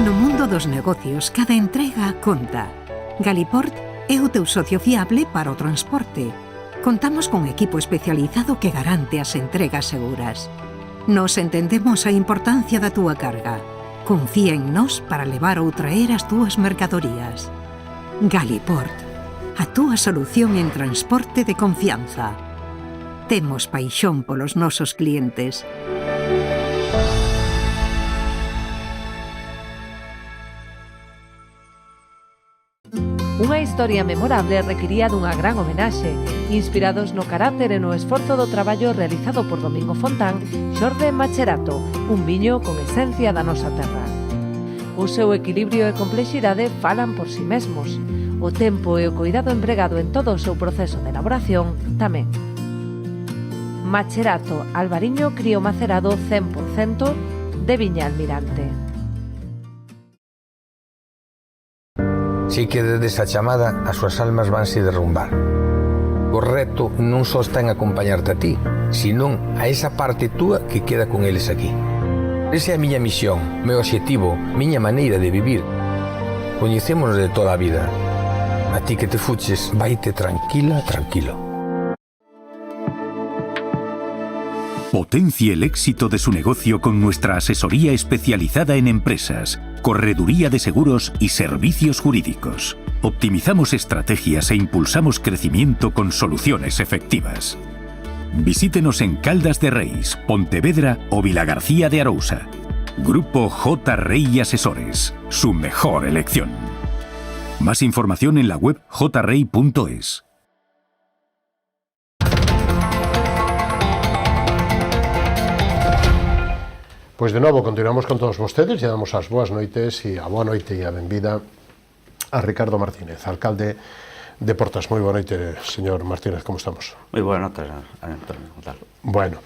No mundo dos negocios, cada entrega conta. Galiport é o teu socio fiable para o transporte. Contamos con equipo especializado que garante as entregas seguras. Nos entendemos a importancia da túa carga. Confía en nós para levar ou traer as túas mercadorías. Galiport, a túa solución en transporte de confianza. Temos paixón polos nosos clientes. Unha historia memorable requiría dunha gran homenaxe, inspirados no carácter e no esforzo do traballo realizado por Domingo Fontán, xorde Macherato, un viño con esencia da nosa terra. O seu equilibrio e complexidade falan por si mesmos. O tempo e o cuidado empregado en todo o seu proceso de elaboración tamén. Macherato, albariño crío macerado 100% de Viña Almirante. Si quedes a chamada, as súas almas vanse derrumbar. O reto non só está en acompañarte a ti, senón a esa parte túa que queda con eles aquí. Esa é a miña misión, meu obxectivo, miña maneira de vivir. Coñecémonos de toda a vida. A ti que te fuches, vaite tranquila, tranquilo. Potencie el éxito de su negocio con nuestra asesoría especializada en empresas, correduría de seguros y servicios jurídicos. Optimizamos estrategias e impulsamos crecimiento con soluciones efectivas. Visítenos en Caldas de Reis, Pontevedra o Vilagarcía de Arousa. Grupo J. Rey Asesores, su mejor elección. Más información en la web jrey.es. Pois de novo continuamos con todos vostedes e damos as boas noites e a boa noite e a benvida a Ricardo Martínez, alcalde de Portas. Moi boa noite, señor Martínez, como estamos? Moi boa noite, Antonio. Bueno,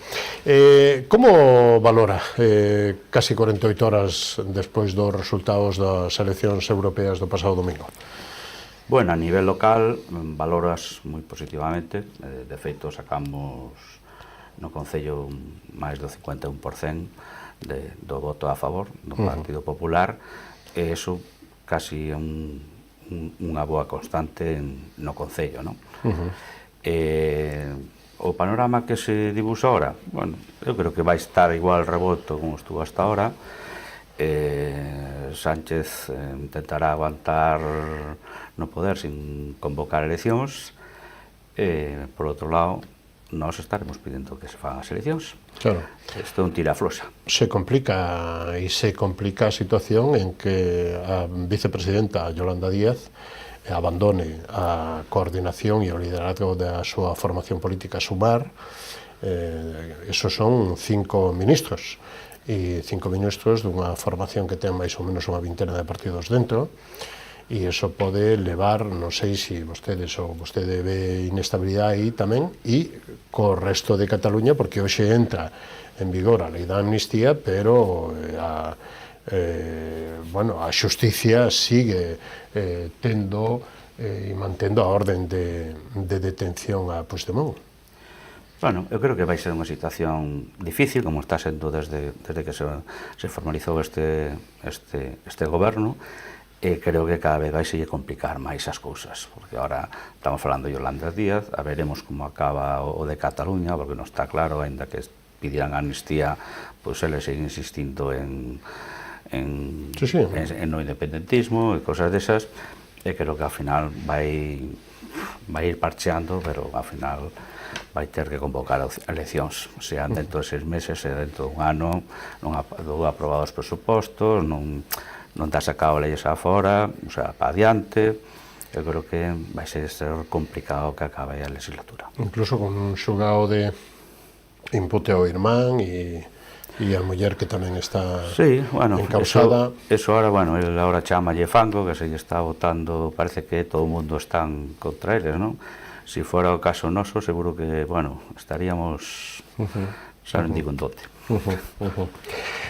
como valora casi 48 horas despois dos resultados das eleccións europeas do pasado domingo? Bueno, a nivel local valoras moi positivamente. De feito, sacamos no Concello máis do 51% do voto a favor do Partido Popular, e iso casi é unha boa constante no Concello, non? O panorama que se dibuxa ahora, bueno, eu creo que vai estar igual revolto como estuvo hasta ahora. Sánchez intentará aguantar no poder sin convocar eleccións. Por outro lado, nós estaremos pedindo que se fagan as eleccións. Claro. Isto é un tirafloxa. Se complica a situación en que a vicepresidenta Yolanda Díaz abandone a coordinación e o liderazgo da súa formación política Sumar. Esos son 5 ministros, e 5 ministros dunha formación que ten máis ou menos unha vintena de partidos dentro, e iso pode levar, non sei se vostede ve inestabilidade aí tamén, e co resto de Cataluña, porque hoxe entra en vigor a lei da amnistía, pero a xusticia sigue tendo e mantendo a orden de detención a Puigdemont. Bueno, eu creo que vai ser unha situación difícil, como está sendo desde que se formalizou este goberno. E creo que cada vez vai se complicar máis as cousas, porque agora estamos falando de Yolanda Díaz, a veremos como acaba o de Cataluña, porque non está claro, ainda que pidieran amnistía, pois eles siguen insistindo en no independentismo e cosas desas, e creo que ao final vai ir parcheando, pero ao final vai ter que convocar eleccións, sean dentro de 6 meses, sea dentro de un ano, non aprobados os presupostos, non está sacado leyes afora, o sea, para adiante. Eu creo que vai ser complicado que acabe a legislatura. Incluso con un xulgado de impute ao irmán e a muller que tamén está encausada. Eso ahora, bueno, ele agora chamalle fango, que se lle está votando, parece que todo o mundo están contra eles, non? Si fora o caso noso, seguro que, bueno, estaríamos, xa non digo en dote.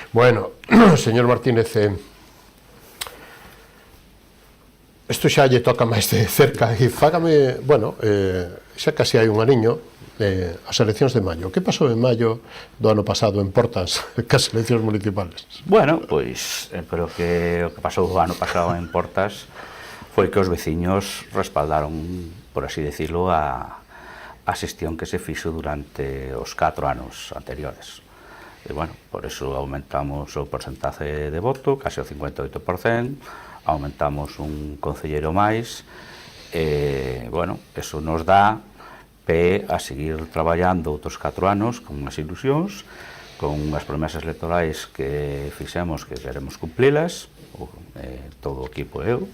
Bueno, señor Martínez, isto xa lle toca máis de cerca e fágame, bueno, xa casi hai un aniño as eleccións de maio. Que pasou en maio do ano pasado en Portas cas eleccións municipales? Bueno, pois, pero que o que pasou o ano pasado en Portas foi que os veciños respaldaron, por así decirlo, a xestión que se fixo durante os 4 anos anteriores. E, bueno, por eso aumentamos o porcentaje de voto, case o 58%, aumentamos un concelleiro máis, e, bueno, eso nos dá pé a seguir traballando outros 4 anos con unhas ilusións, con unhas promesas electorais que fixemos que queremos cumplilas, todo o equipo e eu,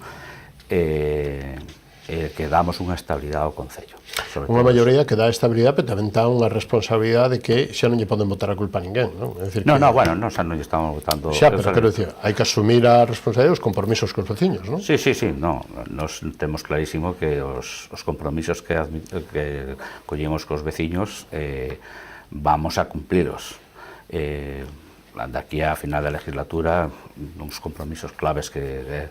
que damos unha estabilidade ao Concello. Unha maioría que dá estabilidade, pero tamén dá unha responsabilidade de que xa non lle poden botar a culpa a ninguén, non? Bueno, non lle estamos botando... Xa, pero quero dicir, hai que asumir a responsabilidade e os compromisos cos veciños, non? Sí, nos temos clarísimo que os compromisos que collimos cos veciños vamos a cumpliros. Daqui a final da legislatura, uns compromisos claves que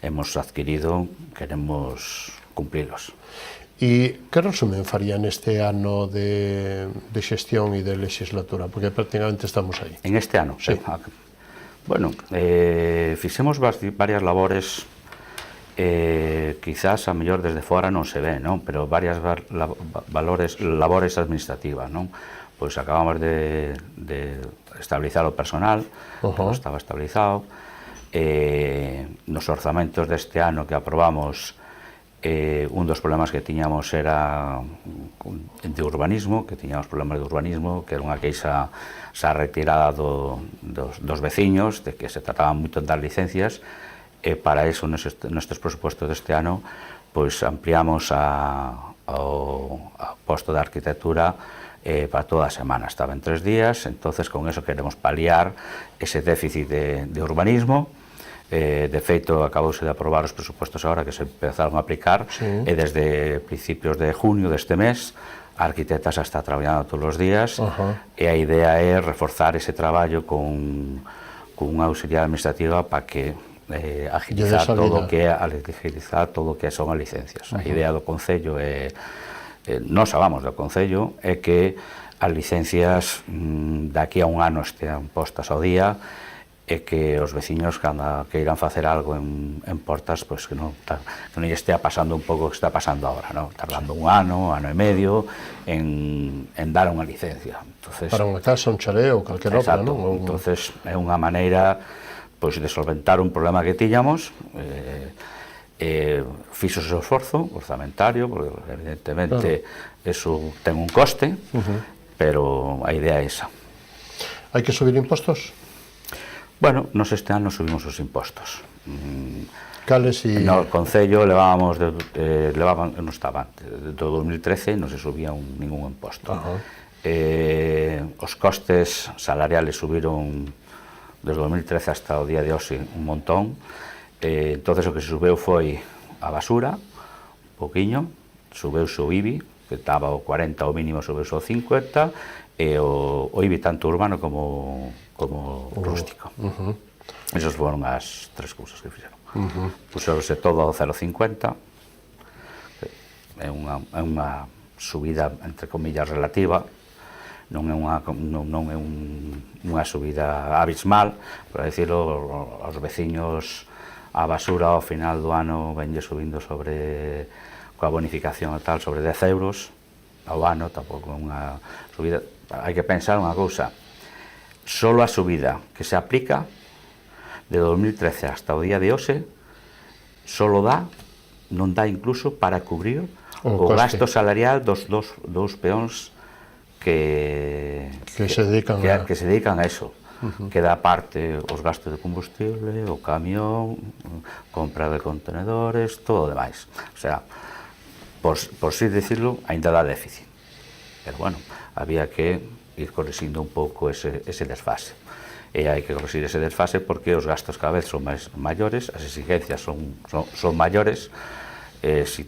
hemos adquirido, queremos cumplilos. E que resumen faría neste ano de xestión e de legislatura? Porque prácticamente estamos aí. En este ano? Sí. Bueno, fixemos varias labores quizás a mellor desde fora non se ve, non? Pero varias labores administrativas, non? Pois acabamos de estabilizar o personal, non estaba estabilizado, nos orzamentos deste ano que aprobamos, un dos problemas que tiñamos era de urbanismo, que tiñamos problemas de urbanismo, que era unha queixa xa retirada dos veciños, de que se trataban moito de dar licencias, e para iso nestes presupuestos deste ano pois ampliamos ao posto de arquitectura para toda a semana, estaba en 3 días, entonces con eso queremos paliar ese déficit de urbanismo. De feito, acabouse de aprobar os presupuestos agora que se empezaron a aplicar, e desde principios de junio deste mes a arquitecta xa está traballando todos os días, e a idea é reforzar ese traballo con unha auxiliar administrativa para que agilizar todo o que son as licencias. A idea do Concello é, nós falamos do Concello, é que as licencias daqui a un ano estean postas ao día, e que os veciños, cando queiran facer algo en Portas, pois que non lle estea pasando un pouco o que está pasando agora, non? Tardando un ano e medio en dar unha licencia. Para unha casa, un chaleo, calquera obra, non? Entonces é unha maneira pois de solventar un problema que tiñamos, fixo o esforzo orzamentario, porque evidentemente eso ten un coste, pero a idea é esa. Hai que subir impostos? Bueno, nos este ano subimos os impostos. Cales e... No Concello levábamos, non estaba antes, do 2013 non se subía ningún imposto. Os costes salariales subiron desde 2013 hasta o día de hoxe un montón, entonces o que se subeu foi a basura, un poquinho, subeuse o IBI, que estaba o 40, o mínimo subeuse o 50, e o IBI tanto urbano como rústico. Esas foron as 3 cousas que fixeron. Puxeronse todo ao 0,50, é unha subida, entre comillas, relativa, non é unha subida abismal, por decirlo, aos veciños a basura ao final do ano venlle subindo coa bonificación e tal, sobre 10 euros ao ano, tampouco é unha subida. Hai que pensar unha cousa, solo a subida que se aplica de 2013 hasta o día de hoxe non dá incluso para cubrir o gasto salarial dos dous peóns que se dedican a eso, que dá parte os gastos de combustible, o camión, compra de contenedores, todo o demais. O sea, por si decirlo, ainda dá déficit. Pero bueno, había que ir corrixindo un pouco ese desfase. E hai que corrixir ese desfase porque os gastos cada vez son máis maiores, as exigencias son maiores, se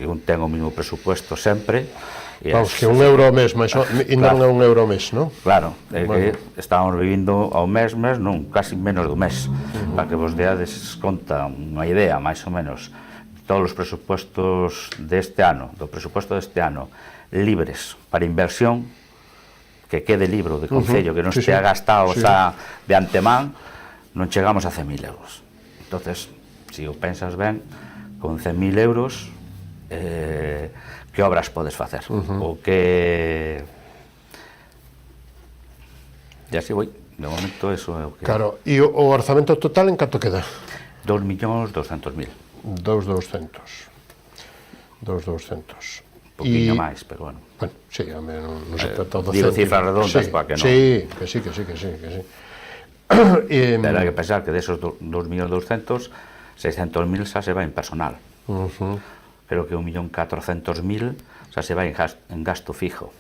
un ten o mismo presupuesto sempre... Vamos, que €1 ao mes, ainda non é €1 ao mes, non? Claro, que estamos vivindo ao mes, non, casi menos do mes, para que vos deades conta unha idea, máis ou menos, todos os presupuestos deste ano, do presupuesto deste ano, libres para inversión, que quede libro de Concello, que non estea gastado xa de antemán, non chegamos a 100.000 euros. Entonces, se o pensas ben, con 100.000 euros, que obras podes facer? O que... E así voi, de momento eso é o que... Claro, e o orzamento total en canto queda? 2.200.000. 2.200. Un poquinho máis, pero bueno. Bueno, sí, non se trata do digo cifras redondas para que non... Sí, que sí. Pero hai que pensar que desos 2.200.000, 600.000 xa se va en personal. Creo que 1.400.000 xa se va en gasto fijo,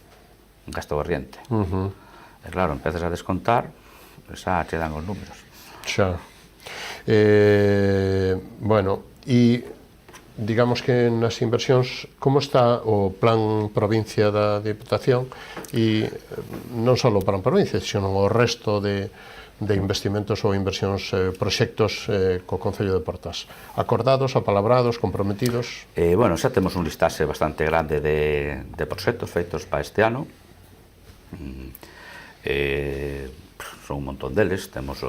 en gasto corriente. E claro, empezas a descontar, xa che dan os números. Xa. Bueno, e digamos que nas inversións, como está o plan provincia da Diputación, e non só o plan provincia, sino o resto de investimentos ou inversións, proxectos co Concello de Portas? Acordados, apalabrados, comprometidos? Bueno, xa temos un listaxe bastante grande de proxectos feitos para este ano. Son un montón deles. Temos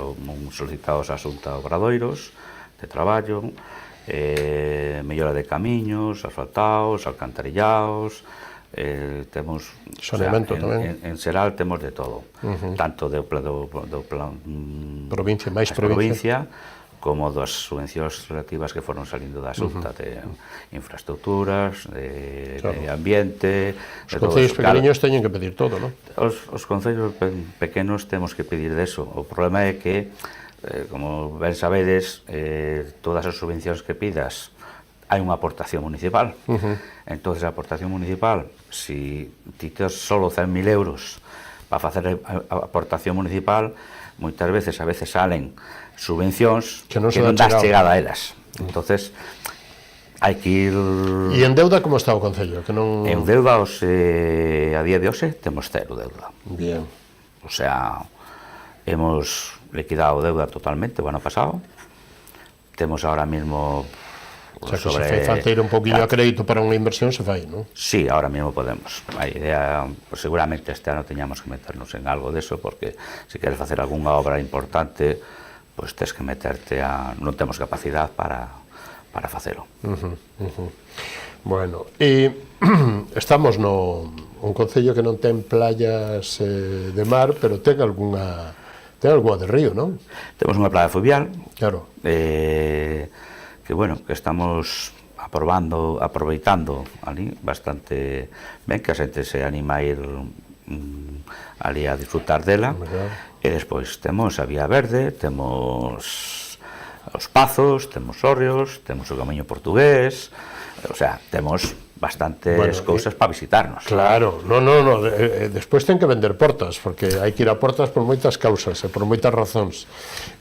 solicitados a Xunta de Obradoiros, de Traballo, mellora de camiños, asfaltados, alcantarillados, temos saneamento tamén. En xeral temos de todo, tanto do plan provincia, máis provincia, como das subvencións relativas que foron salindo da Xunta de infraestructuras, de medio ambiente. Os concellos pequeniños teñen que pedir todo, non? Os concellos pequenos temos que pedir deso. O problema é que, como ben sabedes, todas as subvencións que pidas hai unha aportación municipal. Entón, a aportación municipal, si ti tes solo 100.000 euros para facer a aportación municipal, moitas veces salen subvencións que non das chegada a elas. Entonces, hai que ir... E en deuda como está o Concello? En deuda, a día de hoxe, temos 0 deuda. Bien. O sea, hemos liquidado deuda totalmente o ano pasado. Temos ahora mismo... O sea, que se fai falta ir un poquinho a crédito para unha inversión, se fai, non? Sí, ahora mismo podemos. A idea, pues seguramente este ano teñamos que meternos en algo deso, porque se queres facer algunha obra importante, pues tes que meterte non temos capacidade para facelo. Bueno, e estamos un concello que non ten playas de mar, pero ten algunha de río, non? Temos unha playa fluvial. Claro. Que bueno, que estamos aproveitando ali bastante ben, que a xente se anima a ir ali a disfrutar dela. E despois temos a Vía Verde, temos os Pazos, temos Hórreos, temos o Camiño Portugués, o sea, temos bastantes cousas para visitarnos. Claro, no, despois ten que vender portas, porque hai que ir a portas por moitas causas e por moitas razóns.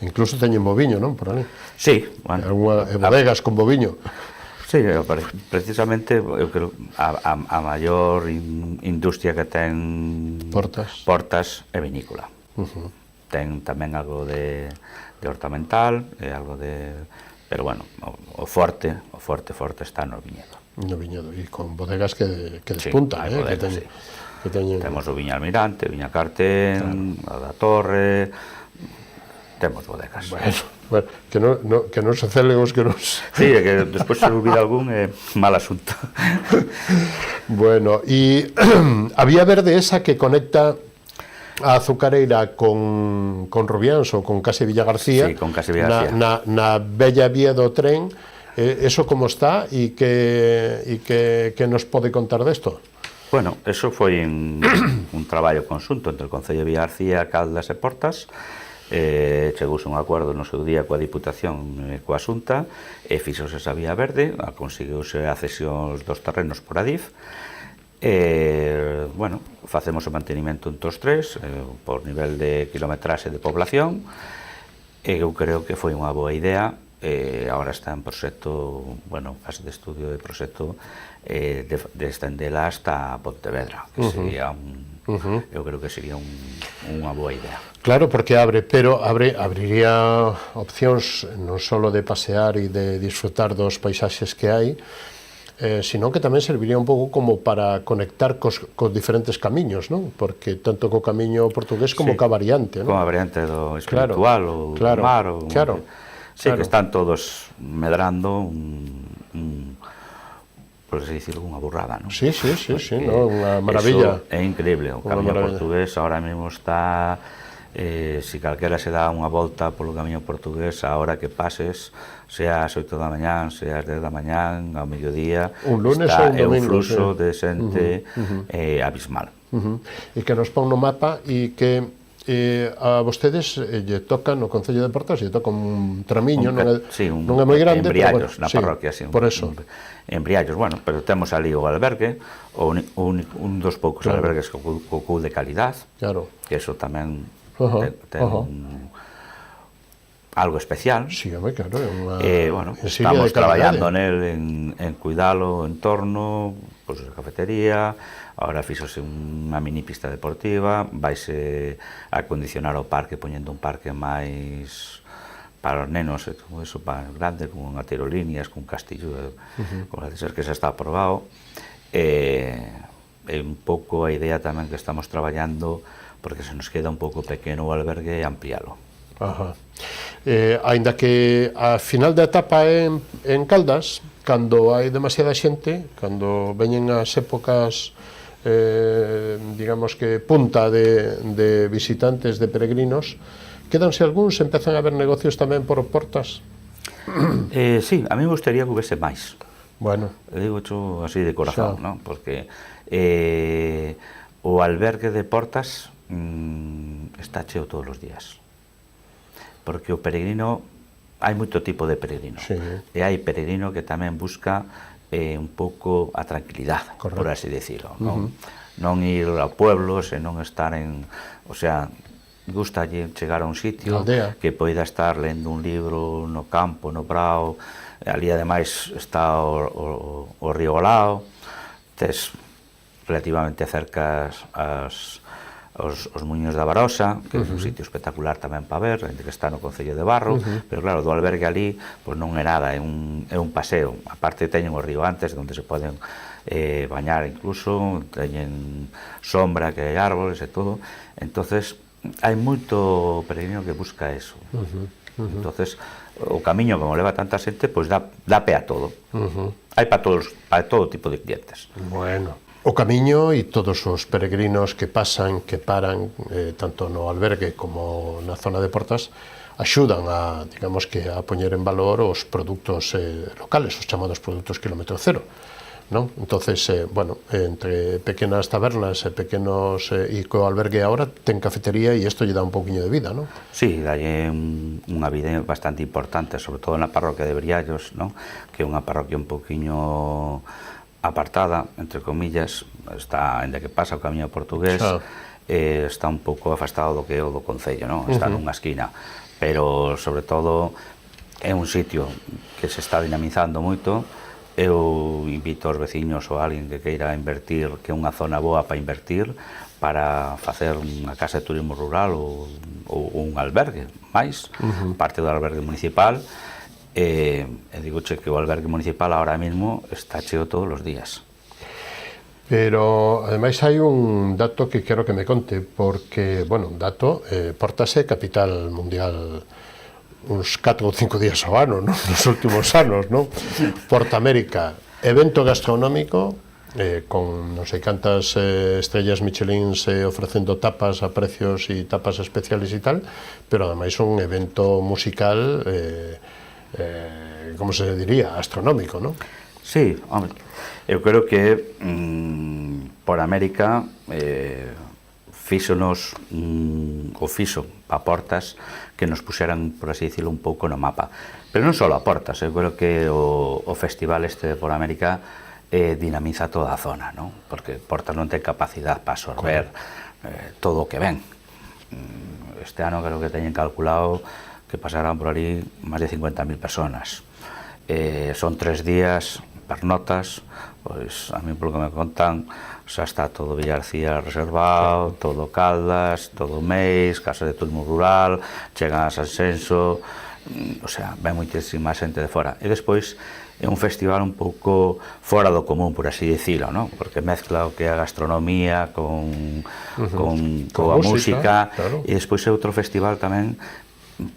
Incluso teñen boviño, non, por ali? Sí, bueno. Bodegas con boviño. Sí, precisamente, eu creo, a maior industria que ten portas é vinícola. Ten tamén algo de hortamental, algo de... Pero bueno, o forte está no viñedo. No viñedo, e con bodegas que despuntan, bodegas, que teñen... Temos o Viña Almirante, Viña Cartén, a da Torre... Temos bodegas. Bueno, que non se celen os que nos... Sí, que despois se olvida algún é mal asunto. Bueno, e a Vía Verde esa que conecta a Azucareira con Rubiáns ou con Case Villagarcía, sí, con Case Villagarcía. Na bella vía do tren, eso como está e que nos pode contar desto? Bueno, eso foi un traballo conxunto entre o Concello de Villagarcía, Caldas e Portas. Chegouse un acordo no seu día coa Diputación e coa Xunta e fixose esa Vía Verde, conseguiuse a cesión dos terrenos por Adif. Bueno, facemos o mantenimento entre os tres por nivel de kilometraxe de población e eu creo que foi unha boa idea. Agora está en proxecto, bueno, fase de estudio de proxecto de estendela hasta Pontevedra, que sería eu creo que sería unha boa idea. Claro, porque abriría opcións non só de pasear e de disfrutar dos paisaxes que hai, sino que tamén serviría un pouco como para conectar cos diferentes camiños, non? Porque tanto co camiño portugués como ca variante, non? Como a variante do espiritual ou do mar. Sí, que están todos medrando por así dicirlo, unha burrada, non? Sí, unha maravilla. É increíble, o camiño portugués ahora mesmo está... Si calquera se dá unha volta polo camiño portugués, a hora que pases, sea ás 8 da mañán, sea ás 10 da mañán, ao mediodía, un lunes ou un domingo, un fluxo de xente abismal. E que nos pon no mapa e que a vostedes lle toca no Concello de Portas, lle toca un tramiño, non é moi grande, en Briallos, na parroquia, sí. Por eso. En Briallos, bueno, pero temos ali o albergue, un dos poucos albergues co CUL de calidad, que eso tamén ten algo especial. Sí, claro, bueno, estamos traballando nel en cuidalo o entorno, pois a cafetería. Agora fixose unha mini pista deportiva, vaise acondicionar o parque poñendo un parque máis para os nenos e todo eso, para grande, con unha tirolíneas, con un castillo, con a ser que xa está aprobado. É un pouco a idea tamén que estamos traballando, porque se nos queda un pouco pequeno o albergue e ampliálo. Aínda que a final da etapa en Caldas, cando hai demasiada xente, cando veñen as épocas digamos que punta de visitantes, de peregrinos, quedanse algúns, empezan a haber negocios tamén por Portas? Sí, a mí me gustaría que houvese máis. Bueno. Digo isto así de corazón, ¿no? Porque o albergue de Portas está cheo todos os días. Porque o peregrino, hai moito tipo de peregrino, e hai peregrino que tamén busca un pouco a tranquilidade, por así decirlo, non ir ao pueblo, senón estar en, o sea, gustalle chegar a un sitio que poida estar lendo un libro no campo, no prao, ali ademais está o río ao lado, tes relativamente cerca os Muiños da Barosa, que é un sitio espectacular tamén para ver, que está no Concello de Barro, pero claro, do albergue ali pois non é nada, é un paseo. Aparte teñen o río antes, onde se poden bañar incluso, teñen sombra, que hai árboles e todo. Entonces hai moito peregrino que busca eso. Entonces o camiño, como leva tanta xente, pois dá pé a todo. Hai para todo tipo de clientes. Bueno. O camiño e todos os peregrinos que pasan, que paran, tanto no albergue como na zona de Portas, axudan a, digamos que, a poñer en valor os produtos locales, os chamados produtos kilómetro cero, non? Entonces, bueno, entre pequenas tabernas e pequenos, e co albergue agora ten cafetería e isto lle dá un pouquiño de vida, non? Sí, dalle unha vida bastante importante, sobre todo na parroquia de Briallos, non? Que é unha parroquia un pouquiño apartada, entre comillas, está, ainda que pasa o camiño portugués, está un pouco afastado do que é o do Concello, non? Está nunha esquina, pero sobre todo é un sitio que se está dinamizando moito. Eu invito aos veciños ou a alguén que queira invertir, que é unha zona boa para invertir, para facer unha casa de turismo rural ou un albergue máis, parte do albergue municipal. E digoche que o albergue municipal ahora mismo está cheo todos os días. Pero, ademais, hai un dato que quero que me conte, porque, bueno, un dato, Portas é capital mundial uns 4 ou 5 días ao ano, non? Nos últimos anos, non? Porta América, evento gastronómico, con non sei cantas estrellas Michelin ofrecendo tapas a precios e tapas especiales e tal, pero, ademais, un evento musical como se diría, astronómico, non? Sí, home, eu creo que por América fíxonos o fixo a Portas que nos puxeran, por así dicirlo, un pouco no mapa. Pero non só a Portas, eu creo que o festival este de Por América dinamiza toda a zona, non? Porque Portas non ten capacidade para absorber todo o que ven. Este ano creo que teñen calculado que pasarán por ali máis de 50.000 personas. Son 3 días, pernotas, pois a mí polo que me contan, xa está todo Villarcía reservado, todo Caldas, todo Meis, Casa de Turismo Rural, chegan a Sanxenxo, o sea, ven moitísima xente de fora. E despois é un festival un pouco fora do común, por así dicilo, non? Porque mezcla o que é a gastronomía con a música, e despois é outro festival tamén,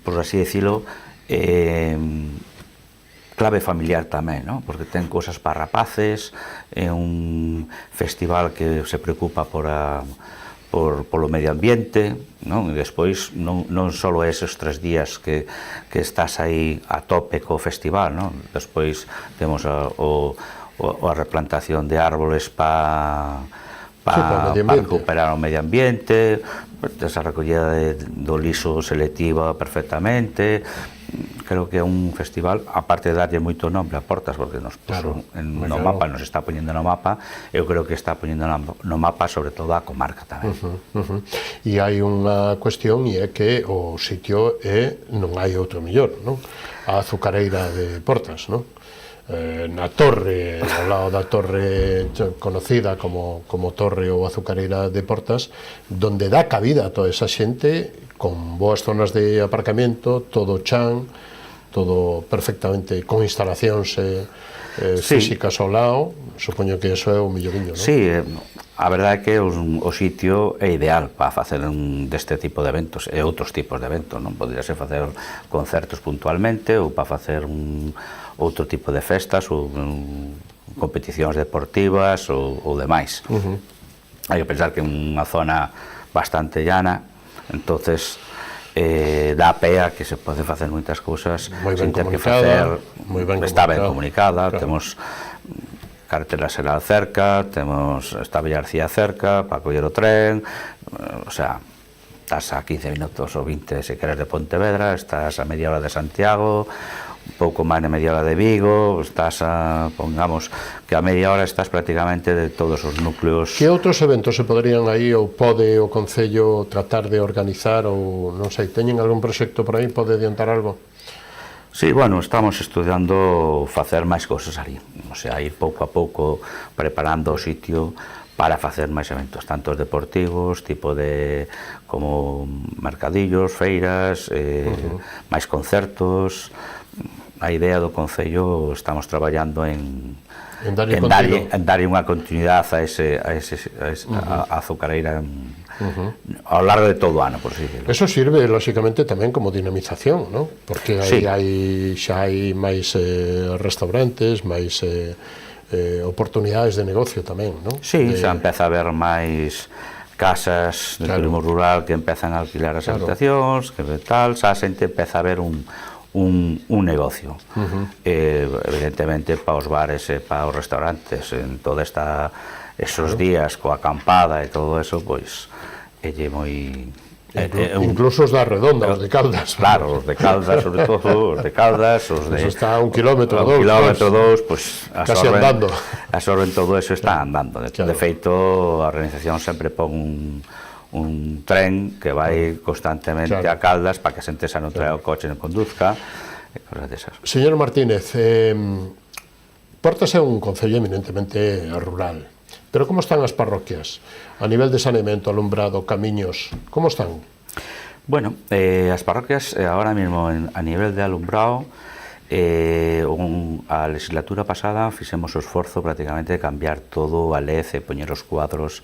por así decirlo, clave familiar tamén, non? Porque ten cousas para rapaces, é un festival que se preocupa polo medio ambiente, non? E despois non só esos 3 días que estás aí a tope co festival, non? Despois temos a replantación de árboles para recuperar o medio ambiente, esa recollida do liso selectiva perfectamente. Creo que é un festival, aparte de darlle moito nombre a Portas, porque nos puso no mapa, nos está poñendo no mapa, eu creo que está poñendo no mapa sobre todo a comarca tamén. E hai unha cuestión, e é que o sitio non hai outro mellor, non? A azucareira de Portas, non? Na torre, ao lado da torre conocida como torre ou azucareira de Portas, donde dá cabida a toda esa xente, con boas zonas de aparcamento, todo chan, todo perfectamente con instalacións físicas ao lado, supoño que eso é o milloriño, non? Sí, a verdade é que o sitio é ideal para facer deste tipo de eventos e outros tipos de eventos, non poderíase facer concertos puntualmente ou para facer outro tipo de festas ou competicións deportivas ou demais. Hai que pensar que é unha zona bastante llana, entonces dá pé a que se pode facer moitas cousas sen ter que facer, está ben comunicada, temos carretera Seral cerca, temos esta Villarcía cerca para coller o tren, o sea, estás a 15 minutos ou 20 se queres de Pontevedra, estás a media hora de Santiago, un pouco máis de media hora de Vigo, estás a, pongamos, que a media hora estás prácticamente de todos os núcleos. Que outros eventos se poderían aí ou pode o Concello tratar de organizar ou, non sei, teñen algún proxecto por aí, pode adiantar algo? Sí, bueno, estamos estudiando facer máis cousas ali, o sea, ir pouco a pouco preparando o sitio para facer máis eventos, tanto deportivos, tipo de como mercadillos, feiras, máis concertos. A idea do Concello estamos traballando en darlle unha continuidade a azucareira ao largo de todo o ano, por así decirlo. Eso sirve, lóxicamente, tamén como dinamización, non? Porque xa hai máis restaurantes, máis oportunidades de negocio tamén, non? Sí, xa empeza a haber máis casas de turismo rural que empezan a alquilar as habitacións, que tal, xa a xente empeza a ver un negocio. Evidentemente, para os bares e para os restaurantes, en toda esos días, coa acampada e todo eso, pois, é moi... Incluso os da Redonda, os de Caldas. Claro, os de Caldas, sobre todo, os de Caldas, os de... Eso está a 1 kilómetro, 2. Pois casi andando. Absorben todo eso, está andando. De feito, a organización sempre pon un tren que vai constantemente a Caldas para que a xente xa non trae o coche, non conduzca, e cosas desas. Señor Martínez, Portas é un concello eminentemente rural, pero como están as parroquias? A nivel de saneamento, alumbrado, camiños, como están? Bueno, as parroquias ahora mismo a nivel de alumbrado, a legislatura pasada fixemos o esforzo prácticamente de cambiar todo a LED e poñer os cuadros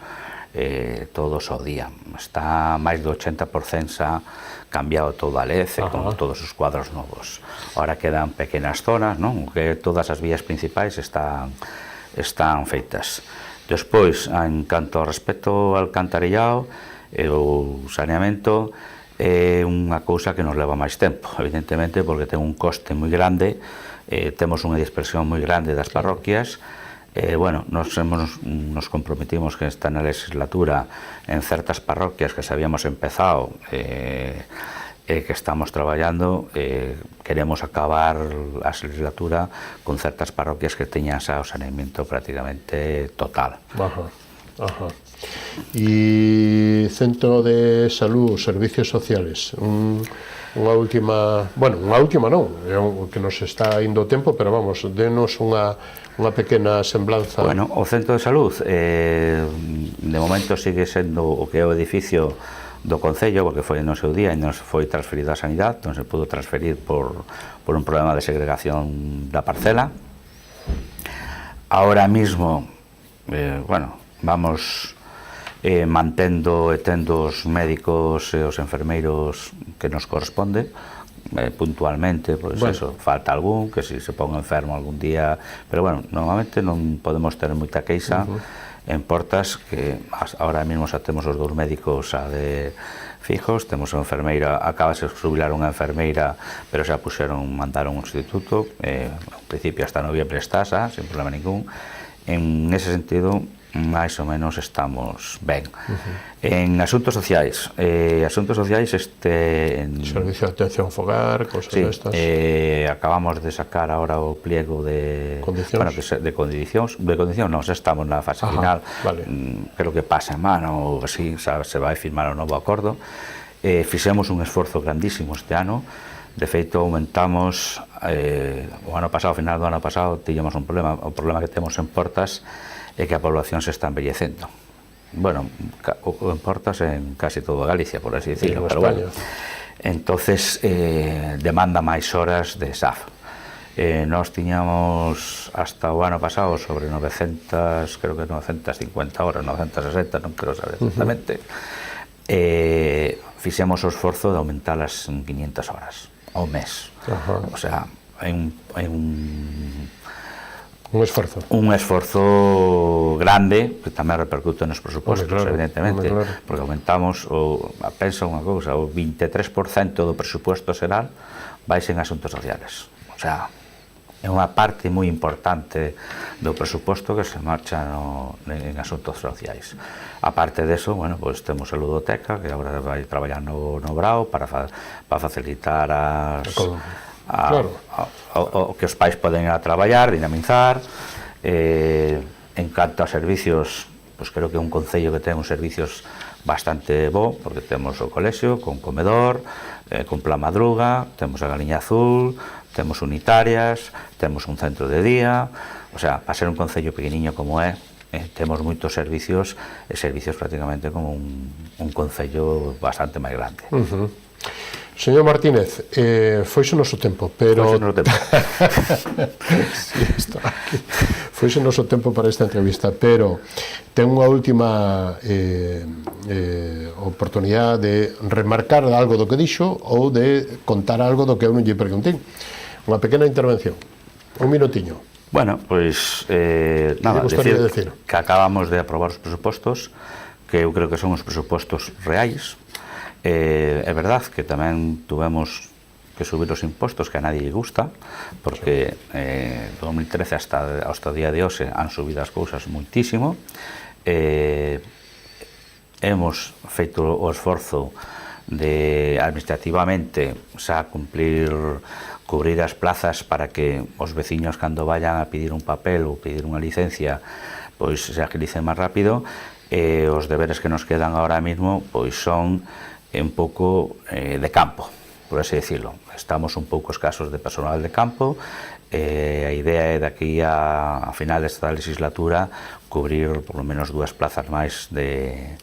todos ao día. Está máis do 80% xa cambiado todo a LED con todos os cuadros novos. Ahora quedan pequenas zonas, non? Que todas as vías principais están feitas. Despois, en canto ao respecto ao alcantarillado e o saneamento, é unha cousa que nos leva máis tempo, evidentemente, porque ten un coste moi grande, temos unha dispersión moi grande das parroquias. Bueno, nos comprometimos que esta na legislatura en certas parroquias que se habíamos empezado que estamos traballando, queremos acabar a legislatura con certas parroquias que teñan xa o saneamento prácticamente total. E Centro de Salud, Servicios Sociales, unha última, bueno, unha última non, é o que nos está indo o tempo, pero vamos, denos unha pequena semblanza. Bueno, o Centro de Salud de momento sigue sendo o que é o edificio do Concello, porque foi no seu día e non foi transferido á Sanidade, non se pudo transferir por un problema de segregación da parcela. Ahora mismo, bueno, vamos mantendo e tendo os médicos e os enfermeiros que nos corresponde, puntualmente, pois eso, falta algún, que si se pon enfermo algún día, pero bueno, normalmente non podemos ter moita queixa en Portas, que ahora mesmo xa temos os 2 médicos xa de fijos, temos unha enfermeira, acabase de jubilar unha enfermeira, pero xa mandaron un instituto, en principio hasta noviembre está xa, sin problema ningún. En ese sentido, máis ou menos estamos ben. En asuntos sociais, Servicio de atención fogar, cosas destas. Acabamos de sacar ahora o pliego de condicións, non, xa estamos na fase final, creo que pasa en mano, ou así, se vai firmar o novo acordo. Fixemos un esforzo grandísimo este ano, de feito aumentamos, o ano pasado, ao final do ano pasado, tiñamos un problema, o problema que temos en Portas é que a población se está envellecendo. Bueno, en Portas en casi todo Galicia, por así decirlo, pero bueno. entonces demanda máis horas de SAF. Nós tiñamos hasta o ano pasado sobre 900, creo que 950 horas, 960, non quero saber exactamente. Fixemos o esforzo de aumentalas en 500 horas ao mes. O sea, hai un esforzo grande que tamén repercute nos presupostos, evidentemente, porque aumentamos, pensa unha cousa, o 23% do presuposto xeral vai en asuntos sociales. O sea, é unha parte moi importante do presuposto que se marcha en asuntos sociais. A parte deso, bueno, pues temos a ludoteca, que agora vai traballar no Brao para facilitar o que os pais poden ir a traballar, dinamizar. En canto a servicios, pues creo que é un concello que ten uns servicios bastante bo, porque temos o colexio con comedor, con plan madruga, temos a Galiña Azul, temos unitarias, temos un centro de día. O sea, para ser un concello pequeniño como é, temos moitos servicios, e servicios prácticamente como un concello bastante máis grande. Señor Martínez, foise o noso tempo, pero... Foise o noso tempo para esta entrevista, pero ten unha última oportunidade de remarcar algo do que dixo ou de contar algo do que eu non lle preguntei. Unha pequena intervención, un minutiño. Bueno, pois, nada, decir que acabamos de aprobar os presupostos, que eu creo que son os presupostos reais. É verdad que tamén tuvemos que subir os impostos, que a nadie lle gusta, porque 2013 hasta o día de hoxe han subido as cousas moitísimo. Hemos feito o esforzo de administrativamente xa cubrir as plazas para que os veciños, cando vayan a pedir un papel ou pedir unha licencia, pois se agilicen máis rápido. Os deberes que nos quedan ahora mismo pois son un pouco de campo, por así decirlo. Estamos un pouco escasos de personal de campo. A idea é de aquí a final desta legislatura cubrir por lo menos 2 plazas máis de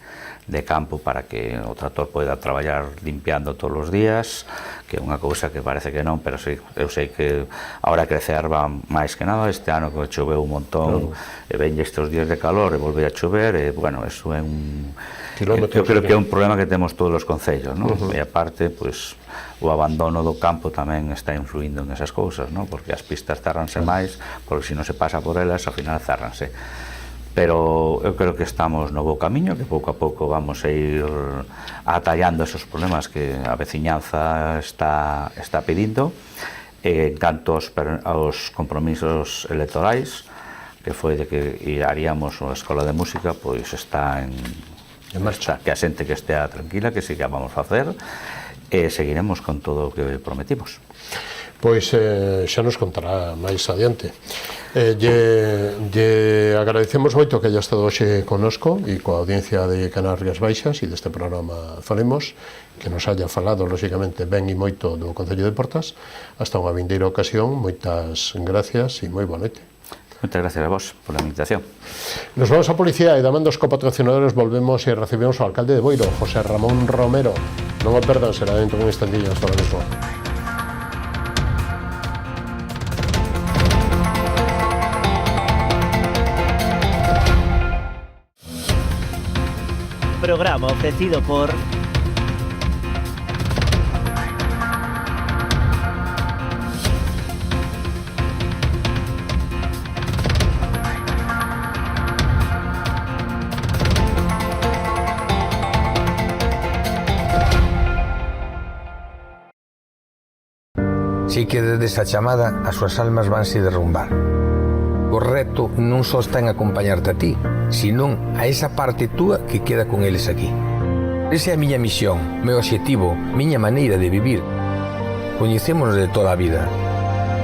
campo para que o tractor poida traballar limpiando todos os días, que é unha cousa que parece que non, pero sí, eu sei que ahora crecer va máis que nada. Este ano que choveu un montón, e ven estes días de calor e volve a chover, e, bueno, eso é un... Eu creo que é un problema que temos todos os concellos, non? E aparte, pois, o abandono do campo tamén está influindo en esas cousas, non? Porque as pistas cerranse máis, porque se non se pasa por elas, ao final cerranse. Pero eu creo que estamos no bo camiño, que pouco a pouco vamos a ir atallando esos problemas que a veciñanza está pedindo. En canto aos compromisos electorais, que foi de que haríamos unha escola de música, pois está en marcha, que a xente que estea tranquila, que sí que vamos a facer, e seguiremos con todo o que prometimos. Pois xa nos contará máis adiante. Lle agradecemos moito que haya estado hoxe connosco e coa audiencia de Canarias Baixas e deste programa Falemos, que nos haya falado, lóxicamente, ben e moito do Concello de Portas. Hasta unha vindeira ocasión, moitas gracias e moi boa noite. Moitas gracias a vos por a invitación. Nos vamos a publicidade e damandos copatrocinadores volvemos e recibimos ao alcalde de Boiro, José Ramón Romero. Non o perdan, será dentro dun instantillo. Hasta ahora mismo. Programa ofrecido por Si que desde esa chamada as súas almas vanse derrumbar. O reto non só está en acompañarte a ti, senón a esa parte túa que queda con eles aquí. Esa é a miña misión, meu obxectivo, miña maneira de vivir. Coñecémonos de toda a vida.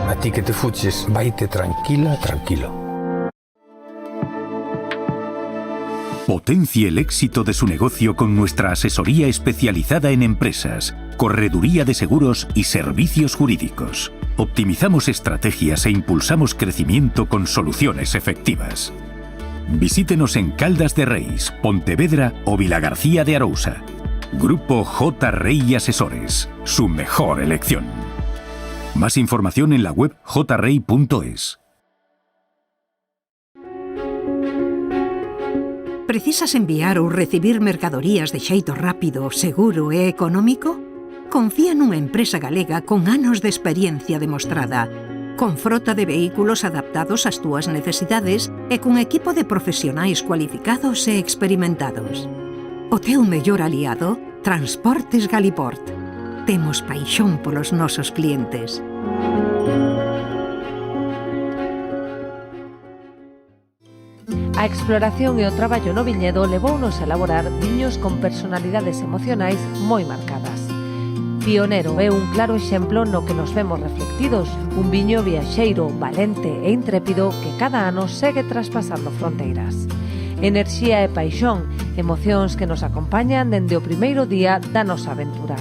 A ti que te fuches, vaite tranquila, tranquilo. Potencie el éxito de su negocio con nuestra asesoría especializada en empresas, correduría de seguros y servicios jurídicos. Optimizamos estrategias e impulsamos crecimiento con soluciones efectivas. Visítenos en Caldas de Reis, Pontevedra o Vilagarcía de Arousa. Grupo J. Rey Asesores, su mejor elección. Más información en la web jrey.es. Precisas enviar ou recibir mercadorías de xeito rápido, seguro e económico? Confía nunha empresa galega con anos de experiencia demostrada, con frota de vehículos adaptados ás túas necesidades e con equipo de profesionais cualificados e experimentados. O teu mellor aliado, Transportes Galiport. Temos paixón polos nosos clientes. A exploración e o traballo no viñedo levounos a elaborar viños con personalidades emocionais moi marcadas. Pionero é un claro exemplo no que nos vemos reflectidos, un viño viaxeiro, valente e intrépido que cada ano segue traspasando fronteiras. Enerxía e paixón, emocións que nos acompañan dende o primeiro día da nosa aventura.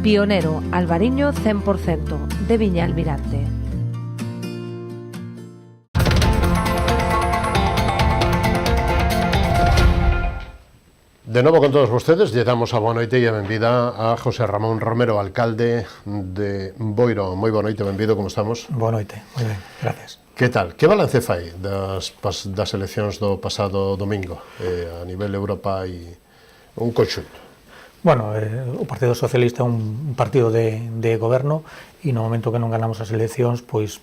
Pionero, Albariño 100%, de Viña Almirante. De novo con todos vostedes, lle damos a boa noite e a benvida a José Ramón Romero, alcalde de Boiro. Moi boa noite, benvido, como estamos? Boa noite, moi ben, gracias. Que tal? Que balance fai das eleccións do pasado domingo a nivel Europa e un conxunto? Bueno, o Partido Socialista é un partido de goberno e no momento que non ganamos as eleccións pois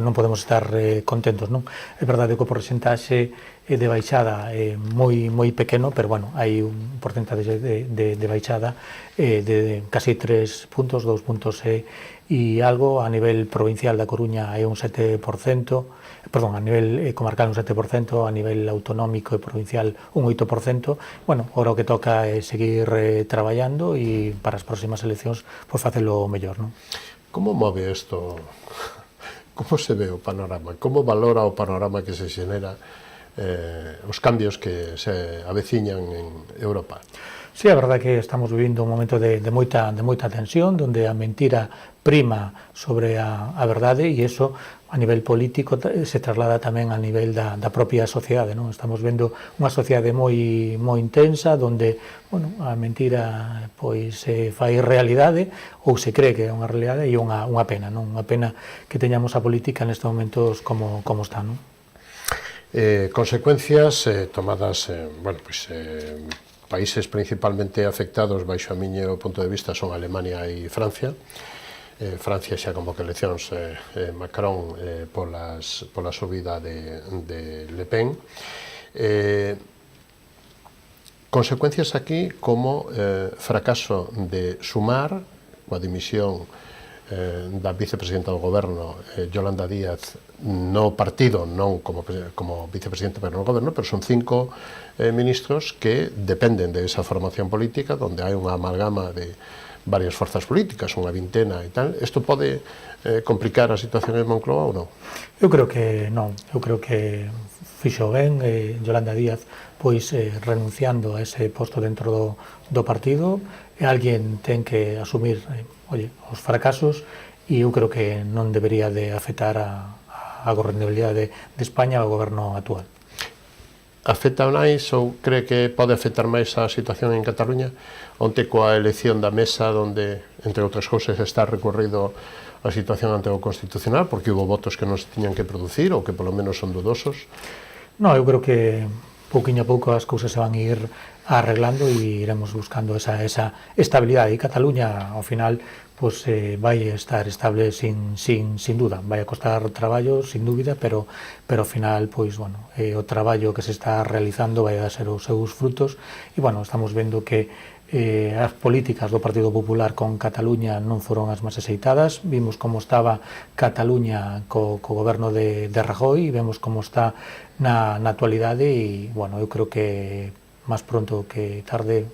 non podemos estar contentos, non? É verdade que o porcentaxe de baixada é moi pequeno, pero bueno, hai un porcentaxe de baixada de casi 3 puntos, 2 puntos e algo. A nivel provincial da Coruña é un 7%, perdón, a nivel comarcal un 7%, a nivel autonómico e provincial un 8%. Bueno, agora o que toca é seguir traballando e para as próximas eleccións pois facelo mellor, non? Como move isto? Como se ve o panorama? Como valora o panorama que se xenera os cambios que se aveciñan en Europa? Sí, a verdade que estamos vivindo un momento de moita tensión, onde a mentira prima sobre a verdade e iso a nivel político se traslada tamén a nivel da propia sociedade, non? Estamos vendo unha sociedade moi intensa, onde, bueno, a mentira pois se fai realidade ou se cree que é unha realidade e unha pena, non? Unha pena que teñamos a política nestes momentos como está, non? Consecuencias tomadas, países principalmente afectados baixo a miño punto de vista son Alemania e Francia. Francia xa convoca eleccións, Macron pola subida de Le Pen. Consecuencias aquí como fracaso de Sumar, coa dimisión da vicepresidenta do goberno Yolanda Díaz no partido, non como vicepresidenta pero no goberno, pero son 5 ministros que dependen de esa formación política onde hai unha amalgama de varias forzas políticas, unha vintena e tal. Isto pode complicar a situación en Moncloa ou non? Eu creo que non, eu creo que fixo ben Yolanda Díaz pois renunciando a ese posto dentro do partido e alguén ten que asumir os fracasos e eu creo que non debería de afectar a gobernabilidade de España ao goberno actual. Afecta máis ou cree que pode afectar máis a situación en Cataluña onte coa elección da mesa onde, entre outras cousas, está recorrido a situación ante o Constitucional porque hubo votos que non se tiñan que producir ou que polo menos son dudosos? Non, eu creo que pouquiño a pouco as cousas se van ir arreglando e iremos buscando esa estabilidade. E Cataluña, ao final, pois vai estar estable sin duda. Vai a costar traballo, sin dúbida, pero ao final, pois, bueno, o traballo que se está realizando vai a ser os seus frutos. E, bueno, estamos vendo que as políticas do Partido Popular con Cataluña non foron as máis aceitadas. Vimos como estaba Cataluña co goberno de Rajoy e vemos como está na actualidade e, bueno, eu creo que máis pronto que tarde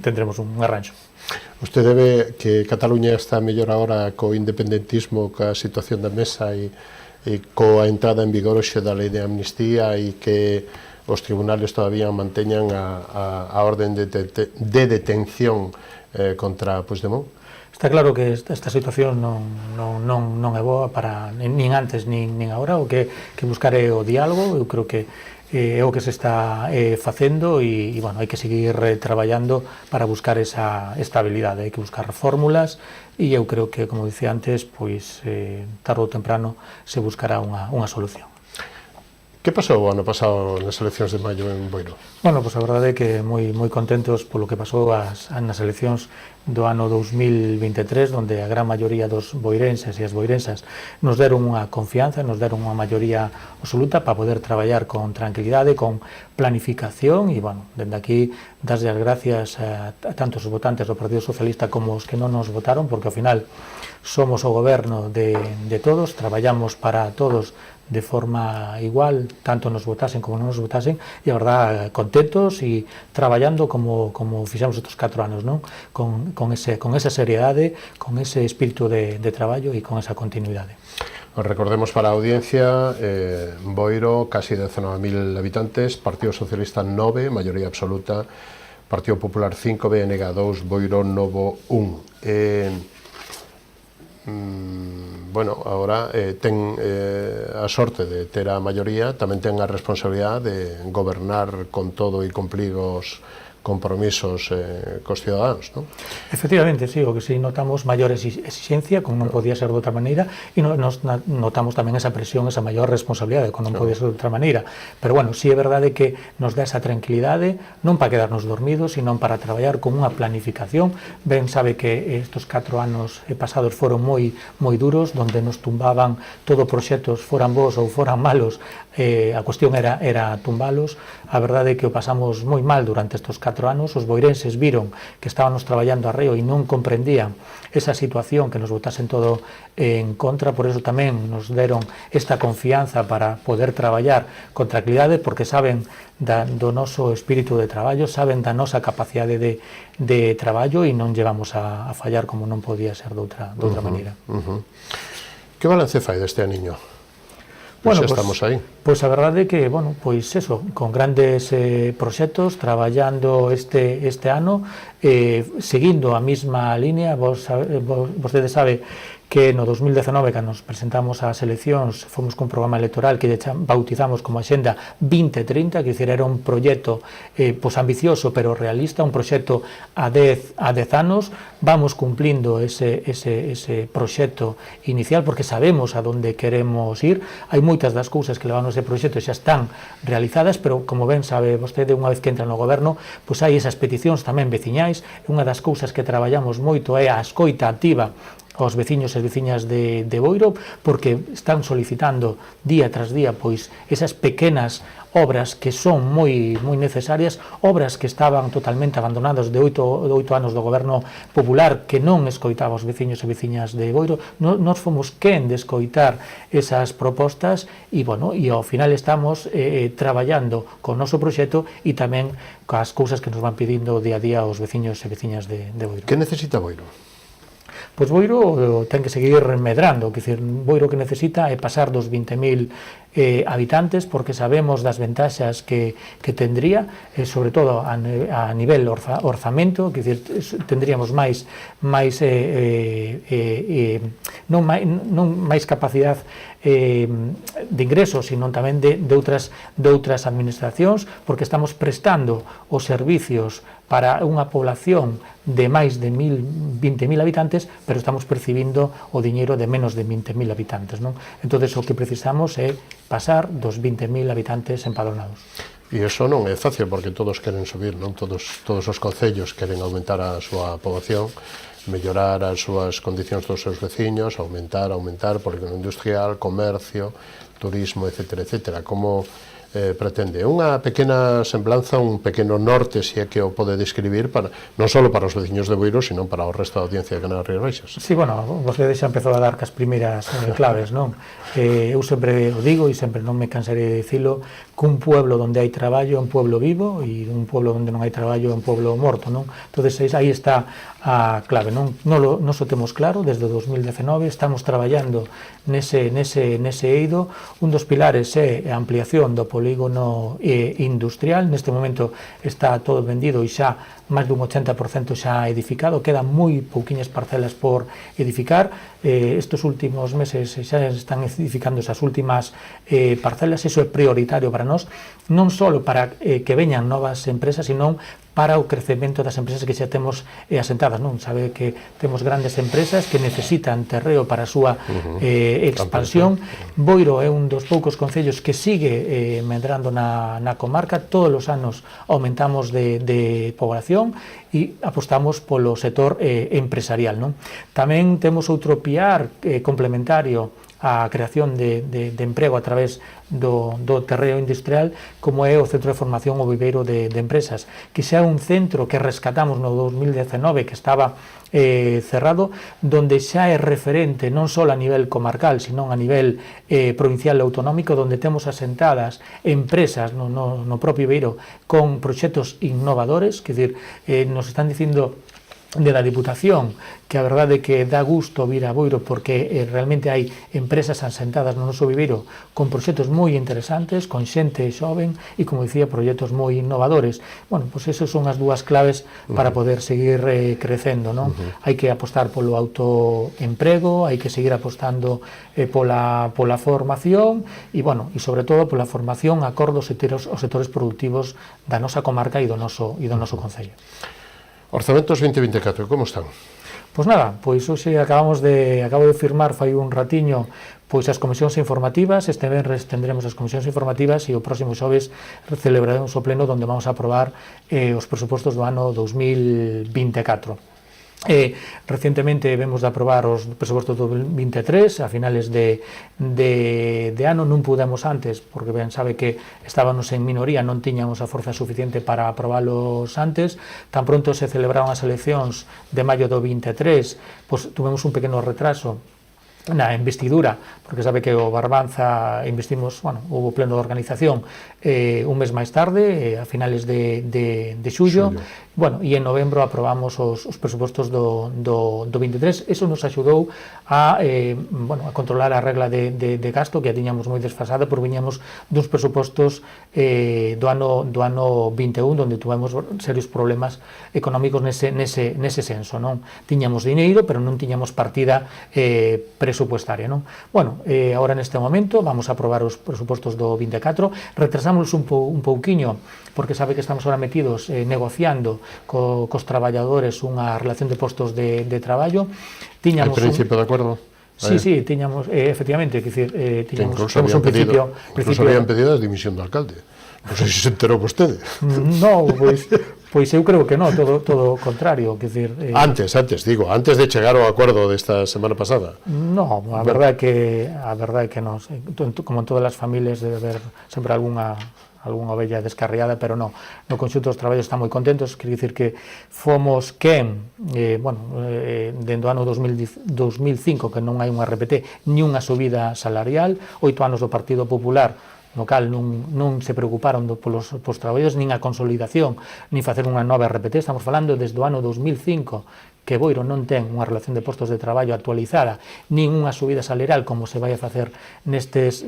tendremos un arranxo. Usted ve que Cataluña está mellor agora co independentismo, coa situación da mesa e coa entrada en vigor hoxe da lei de amnistía e que os tribunales todavía manteñan a orden de detención contra Puigdemont? Está claro que esta situación non é boa para nin antes nin agora, o que buscar é o diálogo. Eu creo que é o que se está facendo e bueno, hai que seguir traballando para buscar esa estabilidade, hai que buscar fórmulas e eu creo que, como dicía antes, pois tarde ou temprano se buscará unha solución. Que pasou o ano pasado nas eleccións de maio en Boiro? Bueno, pois a verdade é que moi contentos polo que pasou nas eleccións do ano 2023, onde a gran maioría dos boirenses e as boirensas nos deron unha confianza, nos deron unha maioría absoluta para poder traballar con tranquilidade, con planificación e, bueno, dende aquí daslle as gracias a tantos os votantes do Partido Socialista como os que non nos votaron, porque ao final somos o goberno de todos, traballamos para todos de forma igual, tanto nos votasen como non nos votasen, e a verdad, contentos e traballando como fixamos estes 4 anos, non? Con esa seriedade, con ese espírito de traballo e con esa continuidade. Recordemos para a audiencia, Boiro, casi 19.000 habitantes, Partido Socialista 9, maioría absoluta, Partido Popular 5, BNG 2, Boiro Novo 1. Bueno, agora ten a sorte de ter a maioría, tamén ten a responsabilidade de gobernar con todo e cumplir os compromisos cos ciudadanos, non? Efectivamente, sí, o que sí notamos maior exixencia, como non podía ser de outra maneira, e nos notamos tamén esa presión, esa maior responsabilidade, como non podía ser de outra maneira. Pero, bueno, sí é verdade que nos dá esa tranquilidade, non para quedarnos dormidos, sino para traballar con unha planificación. Ben sabe que estes 4 anos pasados foron moi duros, donde nos tumbaban todo proxectos, foran bons ou foran malos, a cuestión era tumbalos. A verdade é que o pasamos moi mal durante estes 4 anos, os boirenses viron que estábamos traballando arreo e non comprendían esa situación, que nos botasen todo en contra, por eso tamén nos deron esta confianza para poder traballar con tranquilidade, porque saben do noso espírito de traballo, saben da nosa capacidade de traballo e non llevamos a fallar como non podía ser de outra maneira. Que balance fai deste aniño? Bueno, estamos aí. Pois a verdade é que, bueno, pois eso, con grandes proxectos, traballando este ano, seguindo a mesma línea. Vostede sabe que no 2019, cando nos presentamos ás eleccións, fomos cun programa electoral que bautizamos como Axenda 2030, que era un proxecto ambicioso pero realista, un proxecto a 10 anos. Vamos cumplindo ese proxecto inicial, porque sabemos a onde queremos ir. Hai moitas das cousas que levamos ese proxecto xa están realizadas, pero, como ben sabe vostede, unha vez que entra no goberno, pois hai esas peticións tamén veciñais. Unha das cousas que traballamos moito é a escoita activa aos veciños e veciñas de Boiro, porque están solicitando día tras día pois esas pequenas obras que son moi necesarias, obras que estaban totalmente abandonadas de 8 anos do goberno popular, que non escoitaba os veciños e veciñas de Boiro. Nos fomos quen de escoitar esas propostas e, bueno, e ao final estamos traballando con o noso proxecto e tamén coas cousas que nos van pedindo día a día os veciños e veciñas de Boiro. Que necesita Boiro? Pois Boiro ten que seguir medrando, Boiro que necesita é pasar dos 20.000 habitantes, porque sabemos das ventaxas que tendría, sobre todo a nivel orzamento, tendríamos máis non máis capacidade de ingresos, sino tamén de outras administracións, porque estamos prestando os servicios para unha población de máis de 20.000 habitantes, pero estamos percibindo o diñeiro de menos de 20.000 habitantes, non? Entón, o que precisamos é pasar dos 20.000 habitantes empadronados. E iso non é fácil, porque todos queren subir, non? Todos os concellos queren aumentar a súa poboación, mellorar as súas condicións dos seus veciños, aumentar, polígono industrial, comercio, turismo, etcétera. Como pretende? Unha pequena semblanza, un pequeno norte, se é que o pode describir, non só para os veciños de Boiro, sino para o resto da audiencia de Canarias Baixas. Sí, bueno, vostede xa empezou a dar cas primeiras claves, non? Eu sempre o digo e sempre non me cansaré de dicilo, que un pueblo onde hai traballo é un pueblo vivo e un pueblo onde non hai traballo é un pueblo morto, non? Entón, aí está a clave, non? Nos o temos claro, desde 2019 estamos traballando nese eido. Un dos pilares é a ampliación do polígono polígono industrial. Neste momento está todo vendido e xa máis dun 80% xa edificado, quedan moi pouquiñas parcelas por edificar. Estes últimos meses xa están edificando esas últimas parcelas. Iso é prioritario para nós, non só para que veñan novas empresas, sino para o crecemento das empresas que xa temos asentadas, non? Sabe que temos grandes empresas que necesitan terreo para a súa expansión. Boiro é un dos poucos concellos que sigue medrando na comarca. Todos os anos aumentamos de población e apostamos polo sector empresarial, non? Tamén temos outro piar complementario a creación de emprego a través do terreo industrial, como é o Centro de Formación o Viveiro de Empresas, que xa é un centro que rescatamos no 2019, que estaba cerrado, donde xa é referente non só a nivel comarcal, sino a nivel provincial e autonómico, donde temos asentadas empresas no propio Viveiro con proxectos innovadores, que decir, nos están dicindo de la Diputación que a verdade é que dá gusto vir a Boiro porque realmente hai empresas asentadas no noso viveiro con proxectos moi interesantes, con xente xoven e, como dicía, proxectos moi innovadores. Bueno, pois esas son as dúas claves para poder seguir crecendo, non? Hai que apostar polo autoemprego, hai que seguir apostando pola formación e, bueno, e sobre todo pola formación acorde aos sectores productivos da nosa comarca e do noso concello. Orzamentos 2024, como están? Pois nada, pois hoxe acabo de firmar fai un ratiño pois as comisións informativas. Este venres tendremos as comisións informativas e o próximo xoves celebraremos o pleno onde vamos a aprobar os presupostos do ano 2024. Recientemente vemos de aprobar os presupostos do 2023 a finales de ano. Non pudemos antes porque ben sabe que estábamos en minoría, non tiñamos a forza suficiente para aprobalos antes. Tan pronto se celebraron as eleccións de maio do 23, pois tuvemos un pequeno retraso na investidura, porque sabe que o Barbanza investimos, bueno, houve pleno de organización un mes máis tarde, a finales de xullo. Bueno, e en novembro aprobamos os presupostos do 23. Eso nos axudou a controlar a regla de gasto que a tiñamos moi desfasada, porque viñamos duns presupostos do ano 21, onde tuvemos serios problemas económicos nese senso, non? Tiñamos dineiro, pero non tiñamos partida presupuestaria, non? Bueno, agora neste momento vamos a aprobar os presupostos do 24, retrasámoslos un pouquiño, porque sabe que estamos ahora metidos negociando cos traballadores unha relación de postos de traballo. Tiñamos el principio de acuerdo. Sí, tiñamos, efectivamente, tiñamos un principio. Incluso habían pedido a dimisión do alcalde. Non sei se enterou vostede. No, pois eu creo que non, todo o contrario. Antes de chegar ao acordo desta semana pasada. No, a verdade é que non. Como en todas as familias debe haber sempre algunha ovella descarriada, pero no conxunto dos traballos están moi contentos. Quer dicir que fomos dentro do ano 2005, que non hai unha RPT ni unha subida salarial, 8 anos do Partido Popular, no cal non se preocuparon polos traballos, nin a consolidación, nin facer unha nova RPT. Estamos falando desde o ano 2005 que Boiro non ten unha relación de postos de traballo actualizada, nin unha subida salarial como se vai a facer nestes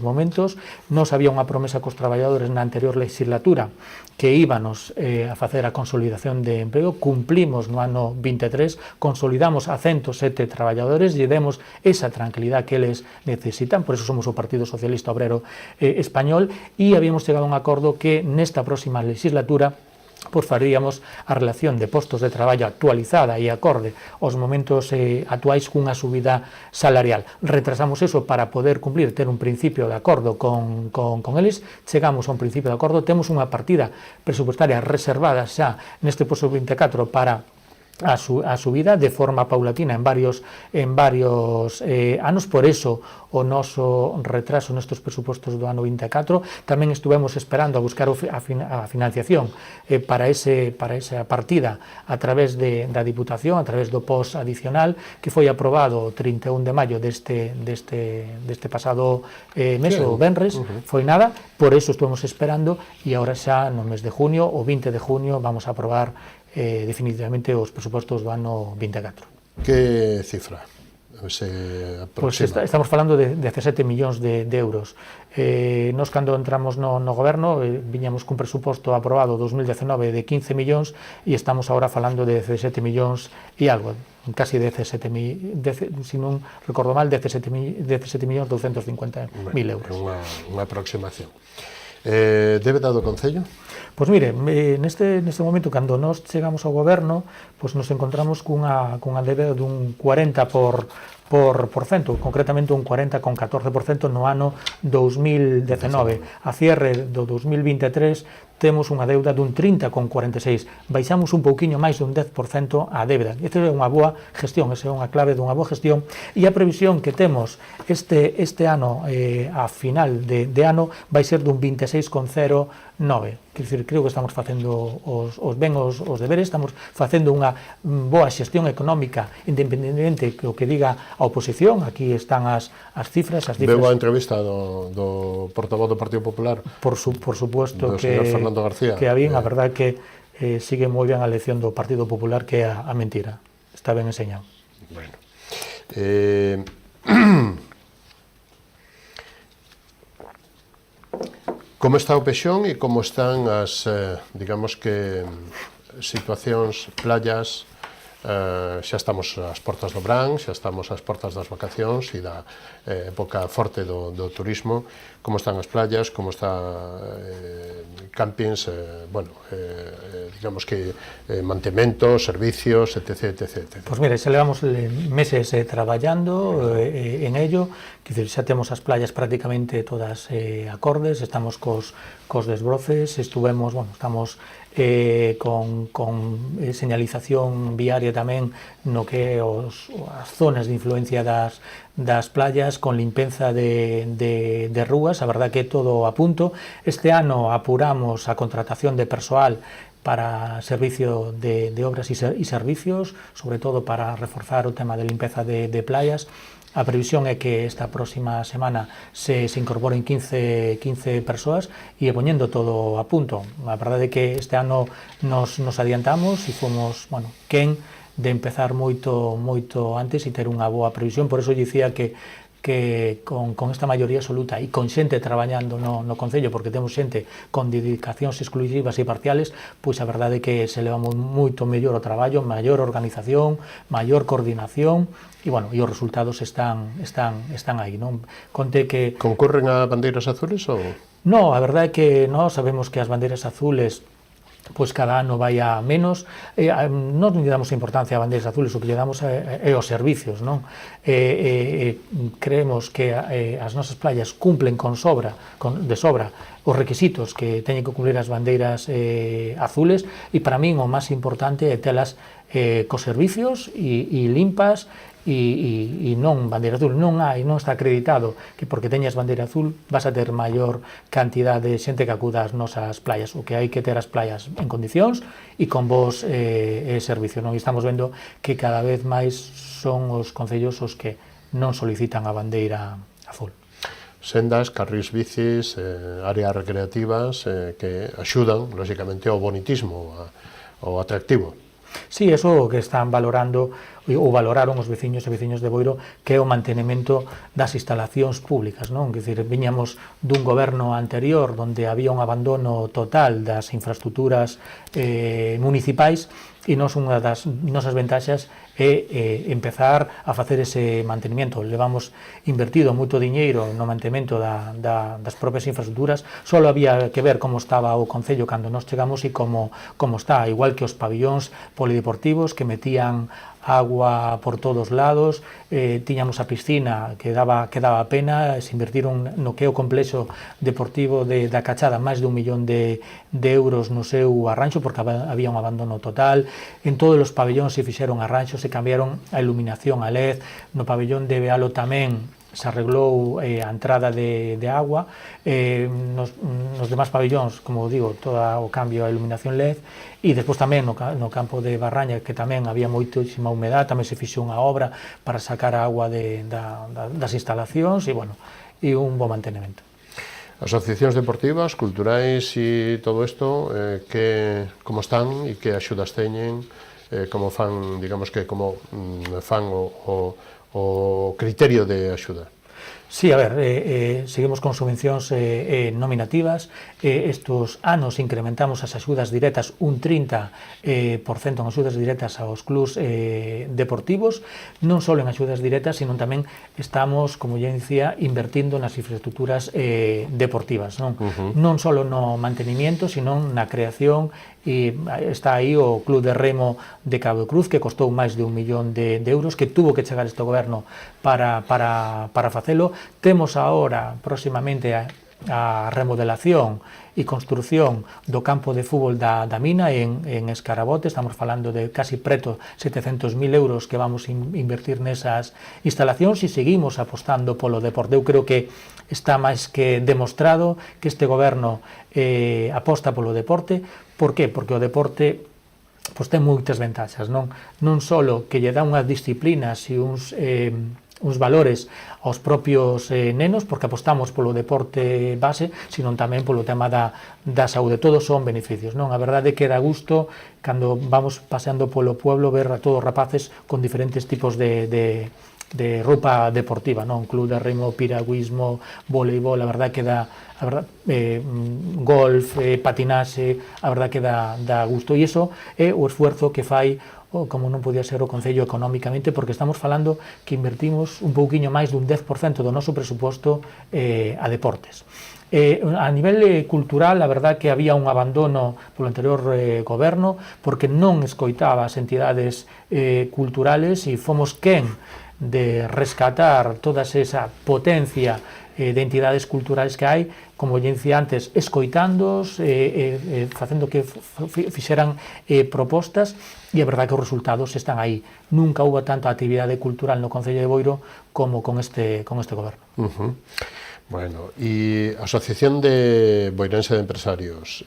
momentos. Nos había unha promesa cos traballadores na anterior legislatura que íbanos a facer a consolidación de emprego. Cumplimos no ano 23, consolidamos a 107 traballadores e demos esa tranquilidade que eles necesitan. Por eso somos o Partido Socialista Obrero Español, e habíamos chegado a un acordo que nesta próxima legislatura pois faríamos a relación de postos de traballo actualizada e acorde aos momentos actuais cunha subida salarial. Retrasamos eso para poder cumplir, ter un principio de acordo con eles. Chegamos a un principio de acordo, temos unha partida presupuestaria reservada xa neste posto 24 para a subida de forma paulatina en varios anos. Por eso o noso retraso nestes presupostos do ano 24. Tamén estuvemos esperando a buscar a financiación para esa partida a través da Diputación, a través do POS adicional, que foi aprobado o 31 de maio deste pasado mes, o venres. Foi nada, por eso estuvemos esperando, e agora xa no mes de junio, o 20 de junio, vamos a aprobar definitivamente os presupostos do ano 24. Que cifra se Pois aproxima? estamos falando de 17 millóns de euros. Nos, cando entramos no goberno, viñamos cun presuposto aprobado 2019 de 15 millóns e estamos agora falando de 17 millóns e algo, casi 17 si non recordo mal, 17 millóns 250.000 euros. Unha aproximación. Débeda do Concello? Pois mire, neste momento, cando nós chegamos ao goberno, pois nos encontramos cunha débeda dun 40%, concretamente un 40,14% no ano 2019. A cierre do 2023 temos unha deuda dun 30,46%. Baixamos un pouquiño máis dun 10% a débeda. Esta é unha boa gestión, esa é unha clave dunha boa gestión, e a previsión que temos este ano, a final de ano, vai ser dun 26,09%. Quer dizer, creo que estamos facendo os deberes, estamos facendo unha boa xestión económica, independentemente do que diga a oposición. Aquí están as cifras. Veu a entrevista do portavoz do Partido Popular? Por supuesto, do señor Fernando García. Que a bien, a verdade que sigue moi ben a lección do Partido Popular, que é a mentira. Está ben enseñado. Bueno. Como está o Pexón e como están as, digamos que, situacións, playas? Xa estamos ás portas do verán, xa estamos ás portas das vacacións e da época forte do turismo. Como están as playas, como está campings, digamos que mantemento, servicios, etc. Pois mire, xa levamos meses traballando en ello, que xa temos as playas prácticamente todas acordes, estamos cos desbroces, estamos con señalización viaria tamén no que é as zonas de influencia das playas, con limpenza de rúas. A verdad que todo a punto. Este ano apuramos a contratación de persoal para servicio de obras e servicios, sobre todo para reforzar o tema de limpeza de playas. A previsión é que esta próxima semana se incorporen 15 persoas e poñendo todo a punto. A verdade é que este ano nos adiantamos e fomos, quen de empezar moito antes e ter unha boa previsión. Por eso dicía que con esta maioría absoluta e con xente traballando no Concello, porque temos xente con dedicacións exclusivas e parciales, pois a verdade é que se leva moito mellor o traballo, maior organización, maior coordinación, e os resultados están aí, non? Conte que... Concurren a bandeiras azules ou...? Non, a verdade é que nós sabemos que as bandeiras azules pois cada ano vai a menos. Non lle damos importancia a bandeiras azules, o que lle damos é aos servicios, non? Creemos que as nosas playas cumplen de sobra os requisitos que teñen que cumplir as bandeiras azules, e para min o máis importante é telas cos servicios e limpas, e non bandeira azul. Non está acreditado que porque teñas bandeira azul vas a ter maior cantidad de xente que acuda ás nosas playas. O que hai que ter as playas en condicións e con vos servicio, non? E estamos vendo que cada vez máis son os concellos os que non solicitan a bandeira azul. Sendas, carrís bicis, áreas recreativas que axudan, lógicamente, ao bonitismo, ao atractivo. Sí, eso que están valorando ou valoraron os veciños e veciños de Boiro, que é o mantenimento das instalacións públicas, non? Que dicir, viñamos dun goberno anterior onde había un abandono total das infraestructuras municipais, e unha das nosas ventaxas é empezar a facer ese mantenimento. Levamos invertido moito diñeiro no mantemento das propias infraestructuras. Só había que ver como estaba o Concello cando nos chegamos e como está, igual que os pabillóns polideportivos que metían agua por todos lados, tiñamos a piscina que daba pena, se invertiron no que é o complexo deportivo da Cachada máis de 1 millón de euros no seu arranxo, porque había un abandono total. En todos os pabillóns se fixeron arranxos, se cambiaron a iluminación a LED, no pabillón de Bealo tamén se arreglou a entrada de agua, nos demás pabillóns, como digo, todo o cambio a iluminación LED, e despois tamén no campo de Barraña, que tamén había moitísima humedad, tamén se fixou unha obra para sacar a agua das instalacións, e un bo mantenimento. Asociacións deportivas, culturais e todo isto, como están e que axudas teñen, como fan, digamos que como fan o criterio de axuda? Sí, a ver, seguimos con subvencións nominativas. Estos anos incrementamos as axudas directas un 30% en axudas directas aos clubs deportivos, non só en axudas directas, sino tamén estamos, como ya dicía, invertindo nas infraestructuras deportivas, non só no mantenimiento, sino na creación. E está aí o Club de Remo de Cabo de Cruz, que costou máis de 1 millón de euros, que tuvo que chegar este goberno para facelo. Temos agora, próximamente, a remodelación e construción do campo de fútbol da Mina en Escarabote. Estamos falando de casi preto 700.000 euros que vamos invertir nesas instalacións e seguimos apostando polo deporte. Eu creo que está máis que demostrado que este goberno aposta polo deporte. Por qué? Porque o deporte ten moitas ventaxas, non só que lle dá unhas disciplinas e uns valores aos propios nenos, porque apostamos polo deporte base, sino tamén polo tema da saúde. Todos son beneficios, non? A verdade é que dá gusto, cando vamos paseando polo pueblo, ver a todos os rapaces con diferentes tipos de roupa deportiva, non? Club de remo, piragüismo, voleibol, a verdade que dá golf, patinaxe, a verdade que dá gusto. E iso é o esfuerzo que fai, como non podía ser o Concello económicamente, porque estamos falando que invertimos un pouquiño máis dun 10% do noso presuposto a deportes. A nivel cultural, a verdade que había un abandono polo anterior goberno, porque non escoitaba as entidades culturales e fomos quen de rescatar toda esa potencia de entidades culturales que hai, como lle dicía antes, escoitándoos, facendo que fixeran propostas, e a verdade que os resultados están aí. Nunca houve tanta actividade cultural no Concello de Boiro como con este goberno. Bueno, e a Asociación de Boirense de Empresarios,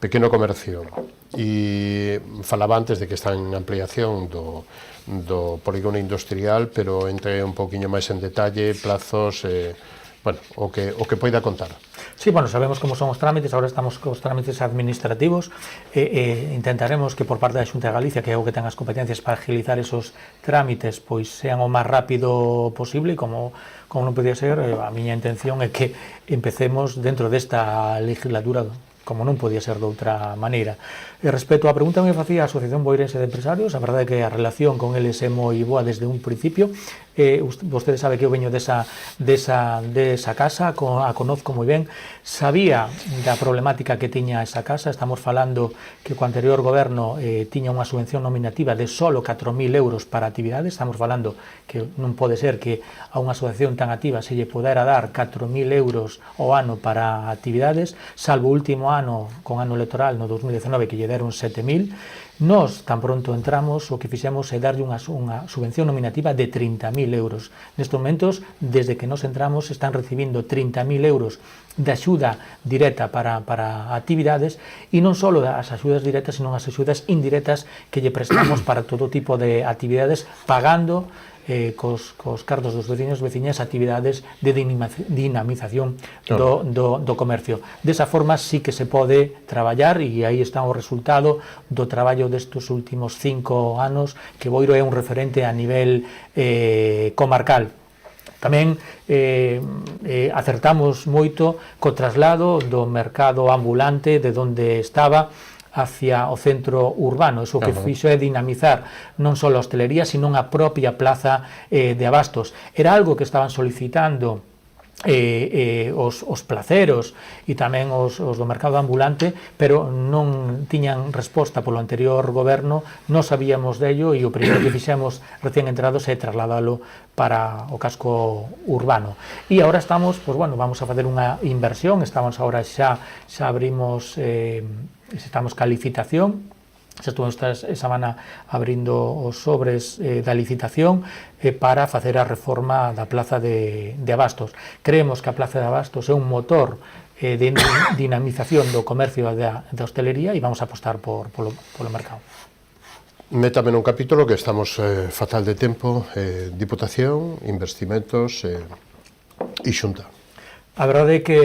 pequeno comercio, e falaba antes de que está en ampliación do polígono industrial, pero entre un pouquiño máis en detalle, plazos, o que poida contar. Sí, bueno, sabemos como son os trámites, agora estamos cos trámites administrativos, intentaremos que por parte da Xunta de Galicia, que é o que ten as competencias para agilizar esos trámites, pois sean o máis rápido posible, como non podía ser, a miña intención é que empecemos dentro desta legislatura, como non podía ser de outra maneira. Respecto á pregunta que me facía a Asociación Boirense de Empresarios, a verdade é que a relación con eles é moi boa desde un principio. Vostede sabe que eu veño desa casa, a conozco moi ben, sabía da problemática que tiña esa casa. Estamos falando que co anterior goberno tiña unha subvención nominativa de solo 4.000 euros para actividades. Estamos falando que non pode ser que a unha asociación tan activa se lle podera dar 4.000 euros ao ano para actividades, salvo o último ano, con ano electoral, no 2019, que lle deron 7.000. Nós, tan pronto entramos, o que fixemos é darlle unha subvención nominativa de 30.000 euros. Nestes momentos, desde que nos entramos, están recibindo 30.000 euros de axuda directa para actividades, e non só as axudas directas, sino as axudas indirectas que lle prestamos para todo tipo de actividades, pagando cos cartos dos veciños e veciñas actividades de dinamización do comercio. Desa forma sí que se pode traballar, e aí está o resultado do traballo destes últimos 5 anos, que Boiro é un referente a nivel comarcal. Tamén acertamos moito co traslado do mercado ambulante de onde estaba hacia o centro urbano. Eso que fixo é dinamizar non só a hostelería, sino a propia plaza de abastos. Era algo que estaban solicitando os placeros e tamén os do mercado ambulante, pero non tiñan resposta polo anterior goberno. Non sabíamos dello, e o primeiro que fixemos recién entrados é trasladalo para o casco urbano. E agora estamos, vamos a facer unha inversión. Estamos agora xa abrimos, estamos ca licitación. Estuve esta semana abrindo os sobres da licitación para facer a reforma da plaza de Abastos. Creemos que a plaza de Abastos é un motor de dinamización do comercio da hostelería, e vamos a apostar polo mercado. Métame nun capítulo que estamos fatal de tempo, Diputación, investimentos e Xunta. A verdade é que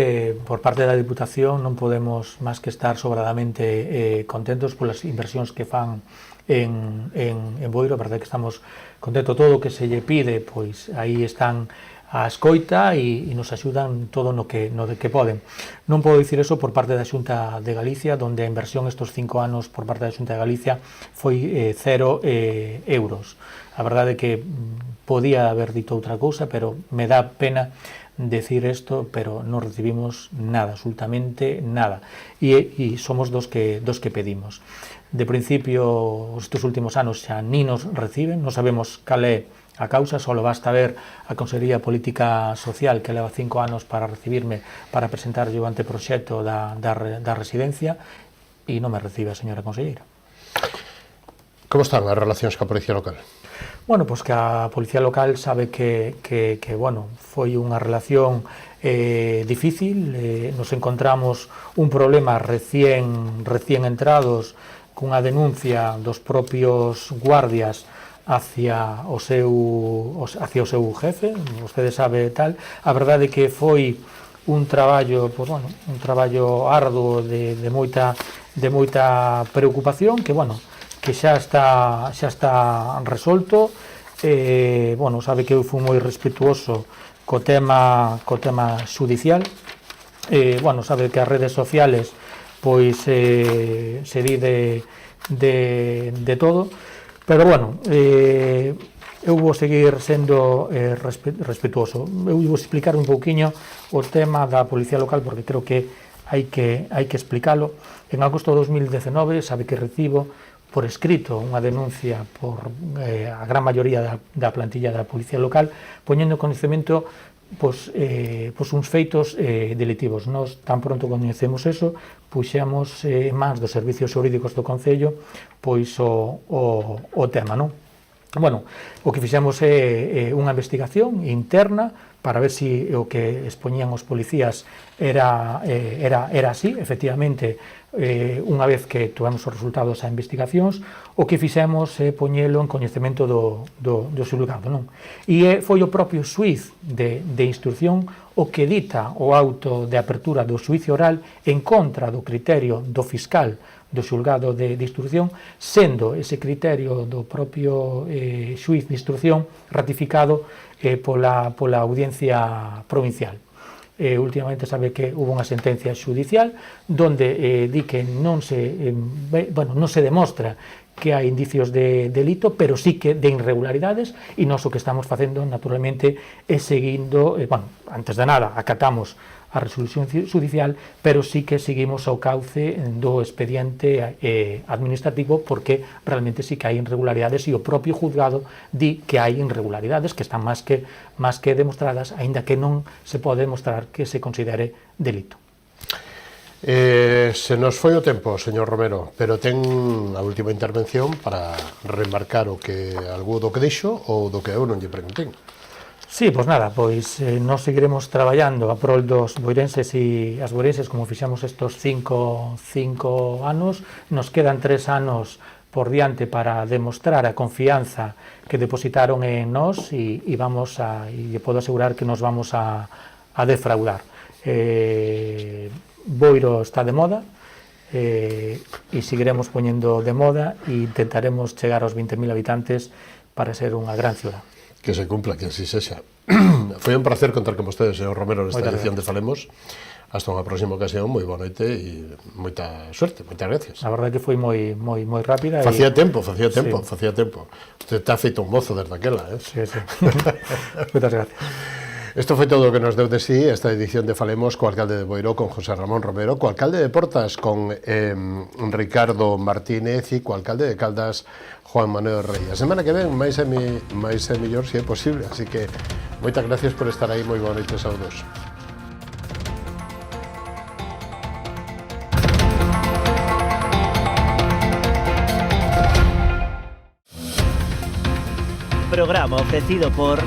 por parte da Diputación non podemos máis que estar sobradamente contentos polas inversións que fan en Boiro. A verdade é que estamos contentos, todo o que se lle pide, pois aí están a escoita e nos axudan todo no que poden. Non podo dicir eso por parte da Xunta de Galicia, onde a inversión estes 5 anos por parte da Xunta de Galicia foi 0 euros. A verdade é que podía haber dito outra cousa, pero me dá pena decir isto, pero non recibimos nada, absolutamente nada. E somos dos que pedimos. De principio, estes últimos anos xa ni nos reciben, non sabemos cal é a causa, só basta ver a Consellería de Política Social, que leva 5 anos para recibirme, para presentarlle o anteproxecto da residencia, e non me recibe a señora conselleira. Como están as relacións coa Policía Local? Bueno, pois que a Policía Local sabe que bueno, foi unha relación difícil, nos encontramos un problema recién entrados cunha denuncia dos propios guardias hacia o seu jefe, vostede sabe tal. A verdade é que foi un traballo, pois, bueno, un traballo arduo de moita preocupación, que bueno, que xa está resolto. Bueno, sabe que eu fui moi respetuoso co tema xudicial. Bueno, sabe que as redes sociales pois se di de todo, pero bueno, eu vou seguir sendo respetuoso. Eu vou explicar un pouquiño o tema da Policía Local, porque creo que hai que explicalo. En agosto de 2019 sabe que recibo por escrito unha denuncia por a gran maioría da plantilla da Policía Local, poñendo en coñecemento uns feitos delitivos. Nós tan pronto coñecemos eso, puxemos en mans dos servicios xurídicos do Concello pois o tema, non? Bueno, o que fixemos é unha investigación interna para ver se o que expoñían os policías era así, efectivamente. Unha vez que tivemos os resultados das investigacións, o que fixemos é poñelo en coñecemento do xulgado, non? E foi o propio xuíz de instrucción o que dita o auto de apertura do xuicio oral en contra do criterio do fiscal do xulgado de instrucción, sendo ese criterio do propio xuíz de instrucción ratificado pola audiencia provincial. Últimamente sabe que hubo unha sentencia xudicial donde di que non se demostra que hai indicios de delito, pero sí que de irregularidades, e nós o que estamos facendo naturalmente é seguindo, antes de nada acatamos a resolución judicial, pero sí que seguimos ao cauce do expediente administrativo, porque realmente sí que hai irregularidades e o propio juzgado di que hai irregularidades que están máis que demostradas, aínda que non se pode demostrar que se considere delito. Se nos foi o tempo, señor Romero, pero ten a última intervención para remarcar algo do que dixo ou do que eu non lle preguntei. Sí, pois nada, pois nós seguiremos traballando a prol dos boirenses e as boirenses como fixemos estes 5 anos. Nos quedan 3 anos por diante para demostrar a confianza que depositaron en nós e podo asegurar que nos vamos a defraudar. Boiro está de moda e seguiremos poñendo de moda e intentaremos chegar aos 20.000 habitantes para ser unha gran ciudad. Que se cumpla, que así sexa. Foi un placer contar con vostedes, señor Romero, nesta edición de Falemos. Hasta unha próxima ocasión, moi boa noite e moita suerte, moitas gracias. A verdade que foi moi rápida. Facía tempo. Usted está feito un mozo desde aquela, Sí. Moitas gracias. Isto foi todo o que nos deu de sí esta edición de Falemos co alcalde de Boiro, con José Ramón Romero, co alcalde de Portas, con Ricardo Martínez, e co alcalde de Caldas, Juan Manuel Rey. A semana que ven máis e mellor, se é posible, así que moitas gracias por estar aí, moi boa noite, saúdos. Programa ofrecido por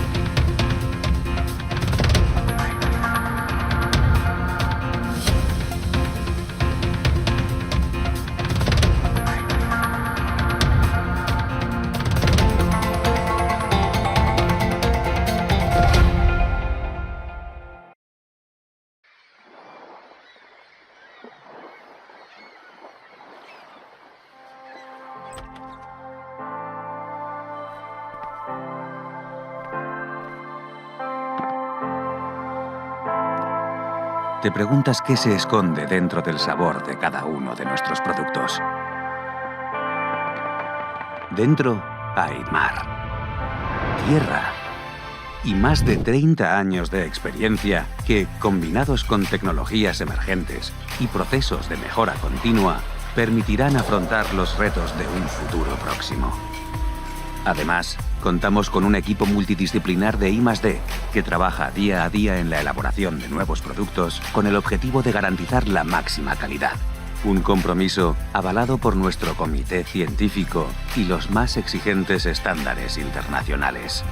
te preguntas qué se esconde dentro del sabor de cada uno de nuestros productos. Dentro hay mar, tierra y más de 30 años de experiencia que, combinados con tecnologías emergentes y procesos de mejora continua, permitirán afrontar los retos de un futuro próximo. Además, contamos con un equipo multidisciplinar de I+D que trabaja día a día en la elaboración de nuevos productos con el objetivo de garantizar la máxima calidad. Un compromiso avalado por nuestro comité científico y los más exigentes estándares internacionales.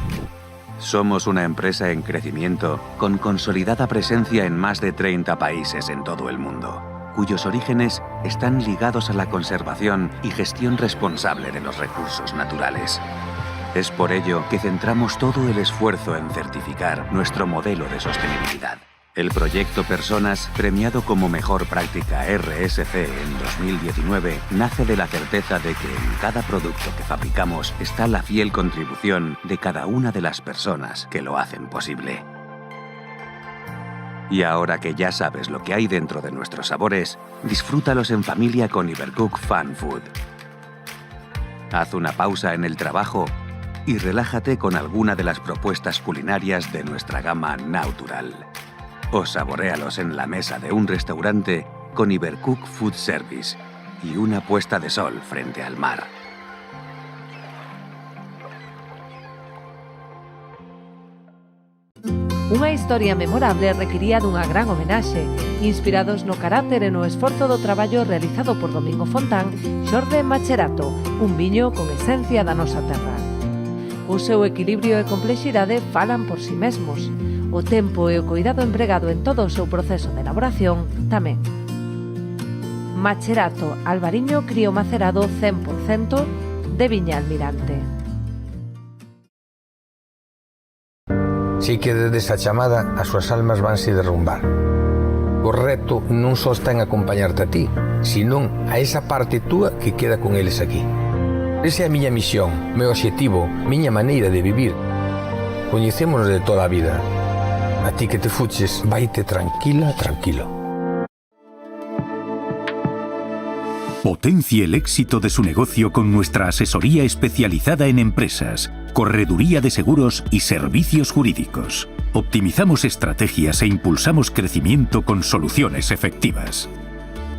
Somos una empresa en crecimiento con consolidada presencia en más de 30 países en todo el mundo, cuyos orígenes están ligados a la conservación y gestión responsable de los recursos naturales. Es por ello que centramos todo el esfuerzo en certificar nuestro modelo de sostenibilidad. El proyecto Personas, premiado como Mejor Práctica RSC en 2019, nace de la certeza de que en cada producto que fabricamos está la fiel contribución de cada una de las personas que lo hacen posible. Y ahora que ya sabes lo que hay dentro de nuestros sabores, disfrútalos en familia con Ibercook Fun Food. Haz una pausa en el trabajo y relájate con alguna de las propuestas culinarias de nuestra gama Natural. O saboréalos en la mesa de un restaurante con Ibercook Food Service y una puesta de sol frente al mar. Unha historia memorable requiría dunha gran homenaxe, inspirados no carácter e no esforzo do traballo realizado por Domingo Fontán, Xorde Macherato, un viño con esencia da nosa terra. O seu equilibrio e complexidade falan por si mesmos. O tempo e o cuidado empregado en todo o seu proceso de elaboración tamén. Macherato Albariño Crío Macerado 100% de Viña Almirante. Si que desde esa chamada as súas almas vanse derrumbar. O reto non só está en acompañarte a ti, senón a esa parte túa que queda con eles aquí. Esa é a miña misión, meu obxectivo, miña maneira de vivir. Coñecémonos de toda a vida. A ti que te fuches, vaite tranquila, tranquilo. Potencie el éxito de su negocio con nuestra asesoría especializada en empresas, correduría de seguros y servicios jurídicos. Optimizamos estrategias e impulsamos crecimiento con soluciones efectivas.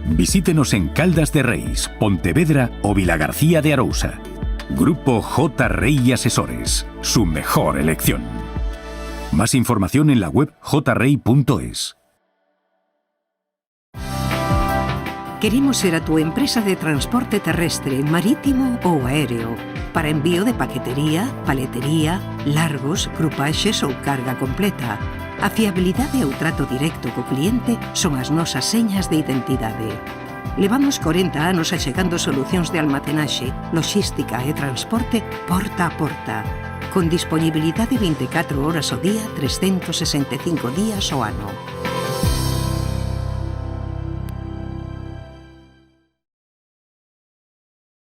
Visítenos en Caldas de Reis, Pontevedra o Vilagarcía de Arousa. Grupo J. Rey Asesores, su mejor elección. Más información en la web jrey.es. Queremos ser a tu empresa de transporte terrestre, marítimo ou aéreo para envío de paquetería, paletería, largos, grupaxes ou carga completa. A fiabilidade e o trato directo co cliente son as nosas señas de identidade. Levamos 40 anos achegando solucións de almacenaxe, logística e transporte porta a porta, con disponibilidade 24 horas ao día, 365 días ao ano.